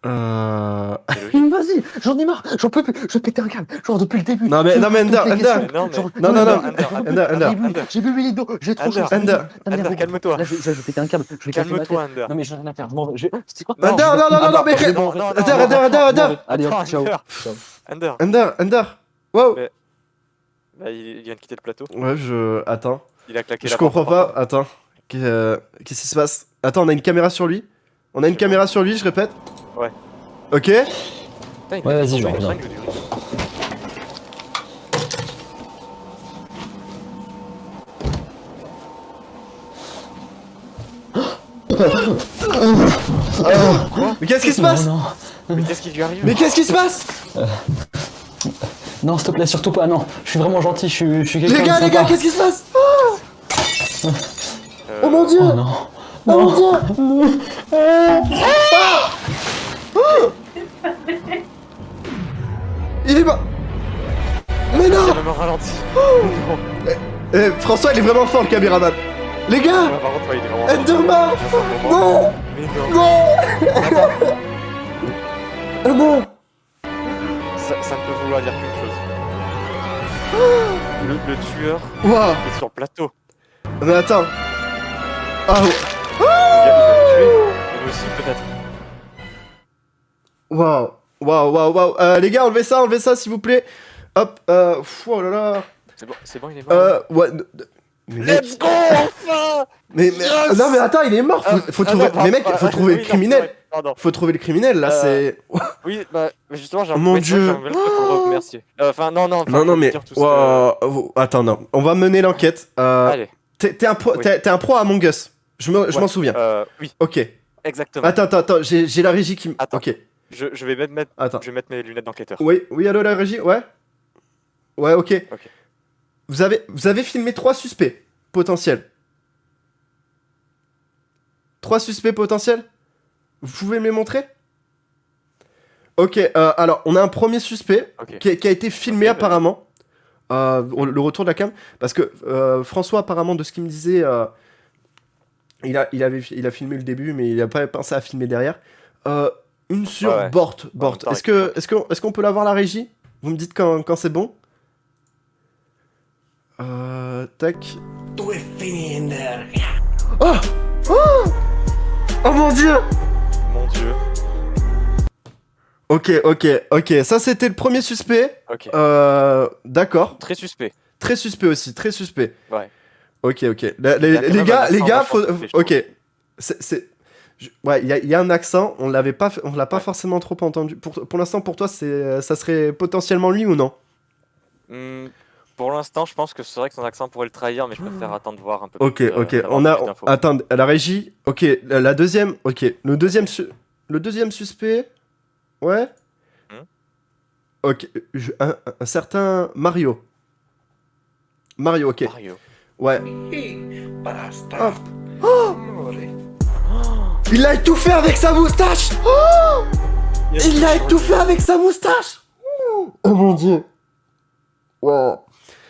Euh... C'est logique. Vas-y, j'en ai marre, j'en peux plus, je vais péter un câble, genre depuis le début. Non, mais- Je non, mais pose toutes Ender, les Ender. questions, Mais non, mais- genre, Non, non, non, Ender, j'en peux Ender, plus. Ender. J'ai bu 8 litres d'eau, j'ai trop chaud. Ender, ça m'énerve, Ender, ça m'énerve Ender, beaucoup. calme-toi. Là, je vais péter un câble, je vais casser ma Calme-toi, tête. Ender. Non, mais j'en ai rien à faire, je m'en vais. C'est quoi? Ender, non, non, non, non, mais- non, non, Ender, Ender. Allez, hop, Attends, ciao. Ender. Ciao. Ender. Wow. Mais- Bah, il vient de quitter le plateau. Ouais, Attends. Il a claqué Je la porte comprends en pas. Attends. Qu'est-ce qui se passe? Attends, on a une caméra sur lui. On a une caméra sur lui, je répète. Ouais. Ok. Putain, il Ouais, a vas-y, fait je une reviens. fringue du riz. Mais qu'est-ce qui se passe? Non, Mais qu'est-ce qui lui arrive? Mais qu'est-ce qui se passe? non, s'il te plaît, surtout pas, non. Je suis vraiment gentil, je suis quelqu'un Les de gars, sympa. qu'est-ce qui se passe? Euh, Oh mon dieu! Oh non. Oh Non. mon dieu! Il est pas. Mais Il non! a même un ralenti. François, il est vraiment fort, le caméraman. Les gars! Ouais, par contre, ouais, il est vraiment. Enderman! Non! Non! Mais non! Non! Ah non! Ça ne peut vouloir dire qu'une chose. Le tueur Waouh! est sur le plateau. Mais attends! Ah! Il va le tuer. Lui aussi, peut-être. Waouh! Waouh! Les gars, enlevez ça, s'il vous plaît! Hop! Oh là là! C'est bon, il est mort. Ouais. Mais, Let's go, enfin! mais, Yes! non, mais attends, il est mort! Faut trouver. Mais mec, faut trouver le criminel! Pardon. Faut trouver le criminel, là, c'est. Oui, bah, mais justement, j'ai Oh mon ouais, Dieu. j'aimerais pour le remercier. Enfin, non, enfin, Non, faut mais. dire tout ce que- Waouh. Attends, non. On va mener l'enquête. Allez. T'es un pro, Oui. t'es un pro à Among Us. Je m'en Ouais. souviens. Oui, Ok. exactement. Attends, j'ai la régie qui me. Attends. Ok. Je vais mettre Attends. mes lunettes d'enquêteur. Oui, allô, la régie? Ouais? Ouais, ok. Ok. Vous avez filmé 3 suspects potentiels. 3 suspects potentiels? Vous pouvez me les montrer? Ok, alors, on a un premier suspect Ok. qui a été filmé Ok, apparemment. Le retour de la cam. Parce que François, apparemment, de ce qu'il me disait, il a filmé le début, mais il a pas pensé à filmer derrière. Une sur Ouais, ouais. Bort. En même temps, Est-ce qu'on peut l'avoir la régie? Vous me dites quand c'est bon? Tac. Tout est fini, Ender. Oh mon dieu! Mon dieu. Ok. Ça, c'était le premier suspect. Ok. D'accord. Très suspect. Très suspect aussi, très suspect. Ouais. Ok. Il y a quand Les même un gars, accent faut... vachement suspect, je Ok. Ouais, il y a un accent, on l'a pas forcément trop entendu. Pour l'instant, pour toi, ça serait potentiellement lui ou non? Pour l'instant, je pense que c'est vrai que son accent pourrait le trahir, mais je préfère attendre de voir un peu Ok. plus. d'avoir On a... plus d'infos. Attends, la régie. Ok, la deuxième... Ok, le deuxième suspect... Ouais. Ok, un certain Mario. Mario, ok. Mario. Ouais. Basta. Amore. Il a étouffé avec sa moustache. Il a étouffé avec sa moustache. Oh mon dieu. Ouais.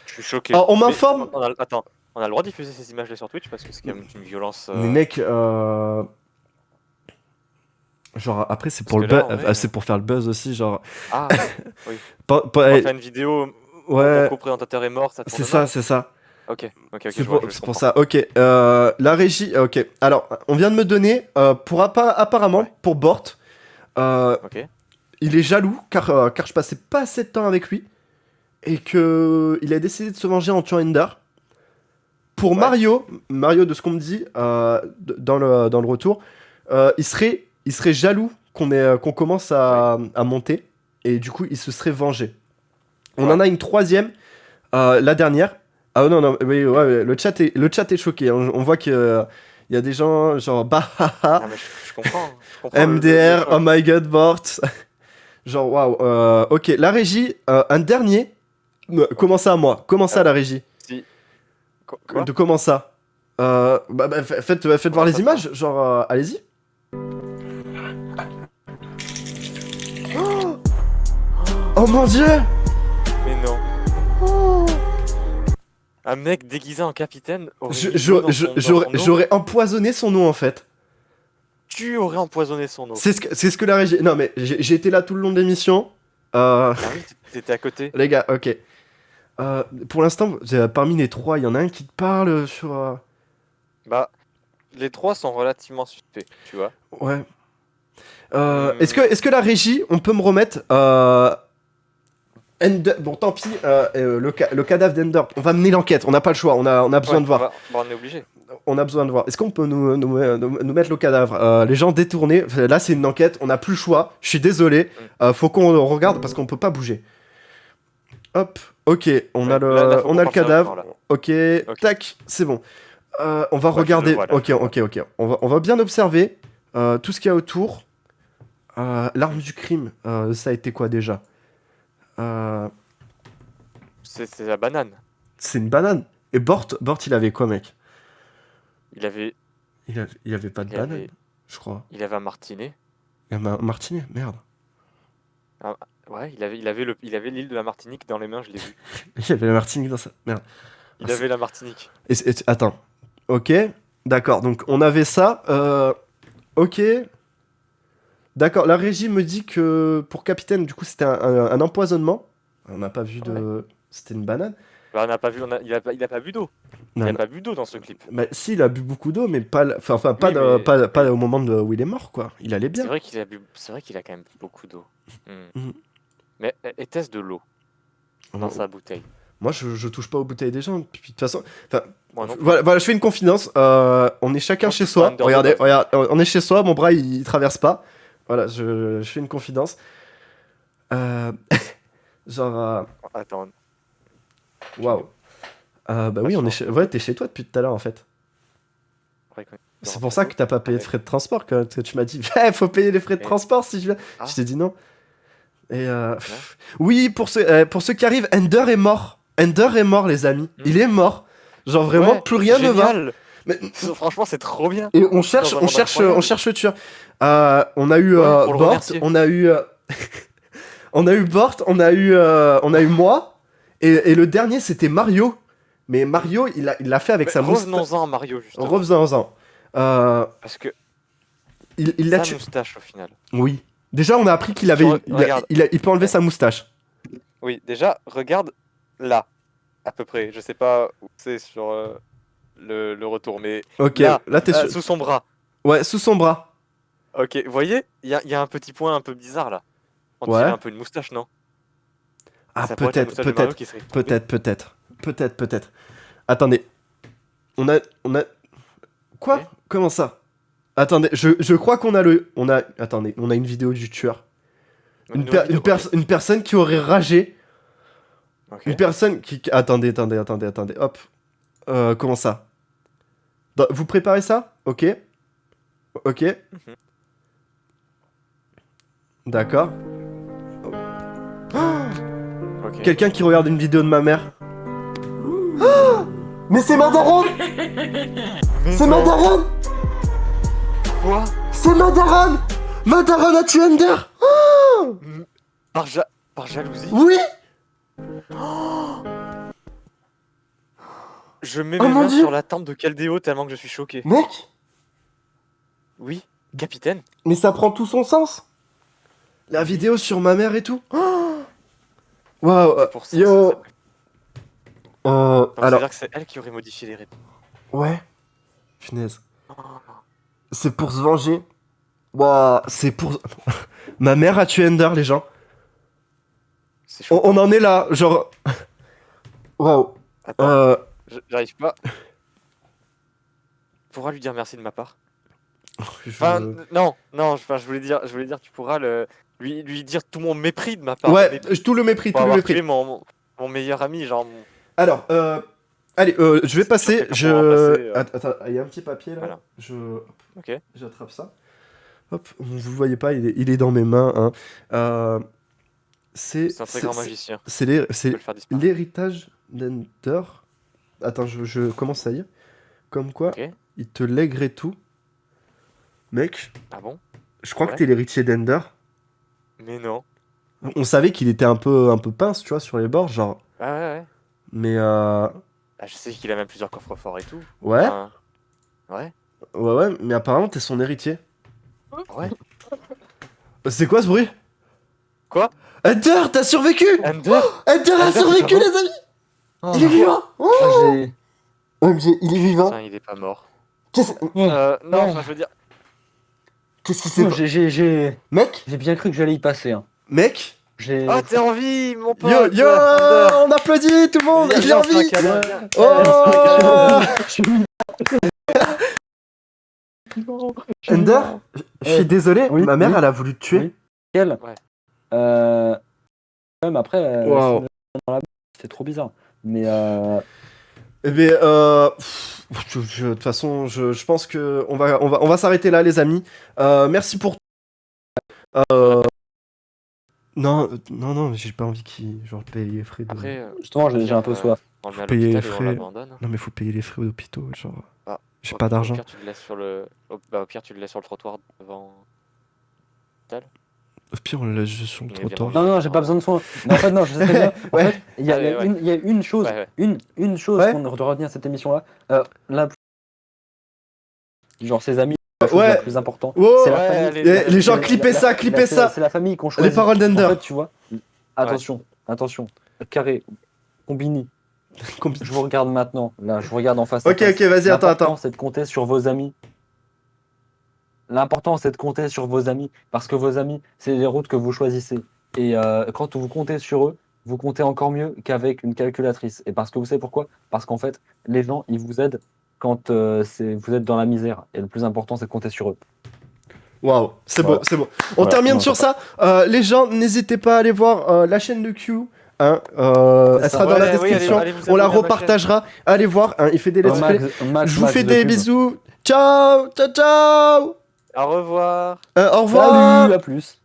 Je suis choqué. Alors, on Mais m'informe- Attends, on a le droit de diffuser ces images-là sur Twitch parce que c'est quand même une violence. Mais mec, genre après c'est pour Parce le que là, buzz, en vrai, c'est pour faire le buzz aussi, genre. Ah, Pas- on pas- va faire une vidéo. ouais, Mon co-présentateur est mort, ça tourne c'est mal. ça. Ok, C'est je vois, pour, je c'est pour comprends. ça. Ok. La régie. Ok. Alors, on vient de me donner apparemment Ouais. pour Bort. Ok. il est jaloux car je passais pas assez de temps avec lui et que il a décidé de se venger en tuant Ender. Pour Ouais. Mario, de ce qu'on me dit dans le retour, il serait jaloux qu'on commence à monter et du coup il se serait vengé. On Ouais. en a une troisième, la dernière. Ah non, non, oui, ouais, le chat est choqué. On voit que il y a des gens genre bah haha, Ah, mais je comprends. Je comprends le MDR, choc. oh my god, Bort. Genre waouh. Ok, la régie, un dernier. Comment ça, moi? Comment ça, la régie? Si. Quoi? De comment ça? Faites voir Comment les ça, images, genre allez-y. Oh, oh mon dieu! Mais non. Oh. Un mec déguisé en capitaine aurait mis de l'eau dans son eau. J'aurais empoisonné son nom en fait. Tu aurais empoisonné son eau. C'est ce que la régie. Non mais j'ai été là tout le long de l'émission. Ah oui, t'étais à côté. Les gars, ok. Pour l'instant, parmi les trois, il y en a un qui te parle sur. Bah, les trois sont relativement suspects, tu vois. Ouais. Est-ce que la régie, on peut me remettre bon, tant pis, le cadavre d'Ender. On va mener l'enquête, on n'a pas le choix, on a besoin Ouais, de voir. on est obligé. On a besoin de voir. Est-ce qu'on peut nous mettre le cadavre? Les gens détournés, là c'est une enquête, on n'a plus le choix. Je suis désolé, faut qu'on regarde parce qu'on peut pas bouger. Hop, ok, on a Là, faut on a le qu'on fasse cadavre. un plan, là. Ok, tac, c'est bon. On va Ouais, je regarder. le vois, là, Ok, je le vois. ok. On va bien observer tout ce qu'il y a autour. L'arme du crime, ça a été quoi déjà? C'est la banane. C'est une banane. Et Bort, il avait quoi, mec? Il avait Il avait pas de Il banane, avait- je crois. un martinet. Il y a un martinet, merde. Ouais, il avait l'île de la Martinique dans les mains, je l'ai vu. Il y avait la martinique dans ça. Merde. Il avait la Martinique. Attends. Ok, d'accord. Donc on avait ça. Ok. D'accord. La régie me dit que pour Capitaine, du coup, c'était un empoisonnement. On n'a pas vu de. C'était une banane. Bah, on n'a pas vu, il a pas bu d'eau. Il Non, a non. pas bu d'eau dans ce clip. Bah, si, il a bu beaucoup d'eau, mais pas, enfin, pas, Oui, de- mais- pas au moment où il est mort, quoi. Il allait bien. C'est vrai qu'il a quand même bu beaucoup d'eau. Mhm. Mais était-ce de l'eau dans sa bouteille? Moi, je touche pas aux bouteilles des gens. Puis, de toute façon, Moi non plus. voilà, je fais une confidence. On est chacun Moi, chez je suis pas soi. underdog. Regardez, regarde, on est chez soi. Mon bras, il traverse pas. Voilà, je fais une confidence. Genre, Attends, waouh. Bah oui, on est chez... Ouais, t'es chez toi depuis tout à l'heure, en fait. C'est pour ça que t'as pas payé de frais de transport, que tu m'as dit, faut payer les frais de Et- transport si je viens. Ah. Je t'ai dit non. Et oui, pour ceux qui arrivent, Ender est mort. Ender est mort, les amis. Il est mort. Genre vraiment, Ouais, plus rien ne va. génial. Mais, Franchement, c'est trop bien. et on cherche Dans un monde incroyable. le tueur. On a eu Ouais, pour le Bort, remercier. on a eu on a eu Bort, on a eu moi, et le dernier c'était Mario. Mais Mario, il l'a fait avec Mais sa moustache. revenons-en à Mario, justement. Revenons-en. Parce que Il l'a sa tué. moustache, au final. Oui. Déjà, on a appris qu'il avait. Regarde. Il peut enlever sa moustache. Oui, déjà, regarde là, à peu près. Je sais pas où c'est sur le retour, mais Ok, là, t'es sûr. sous son bras. Ouais, sous son bras. Ok, vous voyez, il y a un petit point un peu bizarre là. On Ouais. dirait un peu une moustache, non? Ah, Ça pourrait être la moustache de Mario qui serait tombée. peut-être. Attendez. On a. Quoi? Ok. Comment ça? Attendez, je crois qu'on a Attendez, on a une vidéo du tueur. Une personne qui aurait ragé. Ok. Une personne qui. Attendez. Hop. Comment ça? Vous préparez ça? Ok. D'accord. Ok. Quelqu'un qui regarde une vidéo de ma mère. Ah, mais c'est ma daronne! C'est ma daronne! Quoi? C'est ma daronne! Ma daronne a tué Ender! Ah, Par jalousie? oui! Je mets Oh mes mon mains Dieu. sur la tempe de Caldéo tellement que je suis choqué. Mec! Oui, capitaine. Mais ça prend tout son sens! La vidéo sur ma mère et tout. Ah, waouh! C'est pour ça. Yo! Donc, Alors, c'est-à-dire que c'est elle qui aurait modifié les réponses. ouais. Punaise. C'est pour se venger. Ouah, c'est pour... Ma mère a tué Ender, les gens. C'est chaud. On en est là, genre... Waouh. Attends, j'arrive pas. Tu pourras lui dire merci de ma part. Enfin, non, je voulais dire, tu pourras lui dire tout mon mépris de ma part. Ouais, tout le mépris, Pour tout le avoir mépris. tué mon meilleur ami, genre. Alors, allez, je vais passer. C'est sûr que pour Attends, il y a un petit papier là. Voilà. Ok. J'attrape ça. Hop, vous le voyez pas, il est dans mes mains. Hein. C'est un très grand magicien. C'est Je peux le faire disparaître. l'héritage d'Ender. Attends, je commence à lire. Comme quoi, Ok. il te lèguerait tout. Mec, Ah bon? je crois Ouais. que t'es l'héritier d'Ender. Mais non. On savait qu'il était un peu pince, tu vois, sur les bords, genre. Ah ouais. Mais Ah, je sais qu'il a même plusieurs coffres forts et tout. ouais, Enfin, ouais. ouais, mais apparemment t'es son héritier. Ouais. C'est quoi ce bruit? Quoi? Ender, t'as survécu! Ender? Ender a Ender, survécu, c'est pas les amis! Oh, Il est vivant! ah, j'ai- OMG, il est vivant! Putain, il est pas mort. Qu'est-ce Non, Ouais. enfin, je veux dire. qu'est-ce qui s'est Oh, passé? j'ai Mec? bien cru que j'allais y passer. Hein. Mec? J'ai. Oh, t'es en vie, mon pote! Yo, yo! Ender. On applaudit tout le monde! Viens, Il est en viens, on se vie! fait un câlin, viens. Oh! Je suis- Ender? Je suis désolé, Oui, ma mère oui. elle a voulu te tuer. Oui. Quel Ouais. Même après, Wow. c'est trop bizarre. Mais Eh bien, de toute façon, je pense que on va s'arrêter là, les amis. Merci pour. Non, j'ai pas envie qu'ils genre paye les frais de. Après, justement, j'ai un peu soif. on le met à Payer les l'hôpital et on frais. l'abandonne. Non, mais faut payer les frais aux hôpitaux, genre. Ah, J'ai Au- pas d'argent. Au pire, tu le laisses sur le. Au pire, tu le laisses sur le trottoir devant. Au pire, on le laisse juste sur le Mais trottoir. viens, Non, j'ai pas besoin de soins. Mais en fait, non, je sais très bien. En Ouais. fait, il y a, Ouais. il y a une chose, Ouais. une chose Ouais. qu'on doit retenir à cette émission-là. Genre ses amis, la chose Ouais. la plus importante. Wow. C'est la Ouais, famille. allez, Les gens, La- clippez la- ça, la- clippez c'est- ça. C'est la famille qu'on choisit. Les paroles d'Ender. En fait, tu vois. Attention, carré, combini. Je vous regarde maintenant. Là, je vous regarde en face. à Ok, face. vas-y, attends. L'important, c'est de compter sur vos amis. L'important, c'est de compter sur vos amis. Parce que vos amis, c'est les routes que vous choisissez. Et quand vous comptez sur eux, vous comptez encore mieux qu'avec une calculatrice. Et parce que vous savez pourquoi? Parce qu'en fait, les gens, ils vous aident quand vous êtes dans la misère. Et le plus important, c'est de compter sur eux. Waouh, c'est Voilà. beau, c'est beau. On Voilà, termine non, sur c'est ça. Les gens, n'hésitez pas à aller voir la chaîne de Q. Hein, C'est elle ça. sera dans la Ouais, oui, description. allez vous On la abonner à ma repartagera. Allez voir, hein, il fait des let's play. Je vous fais de des pub. bisous. Ciao, ciao, ciao. Au revoir! Au revoir. Salut, à plus.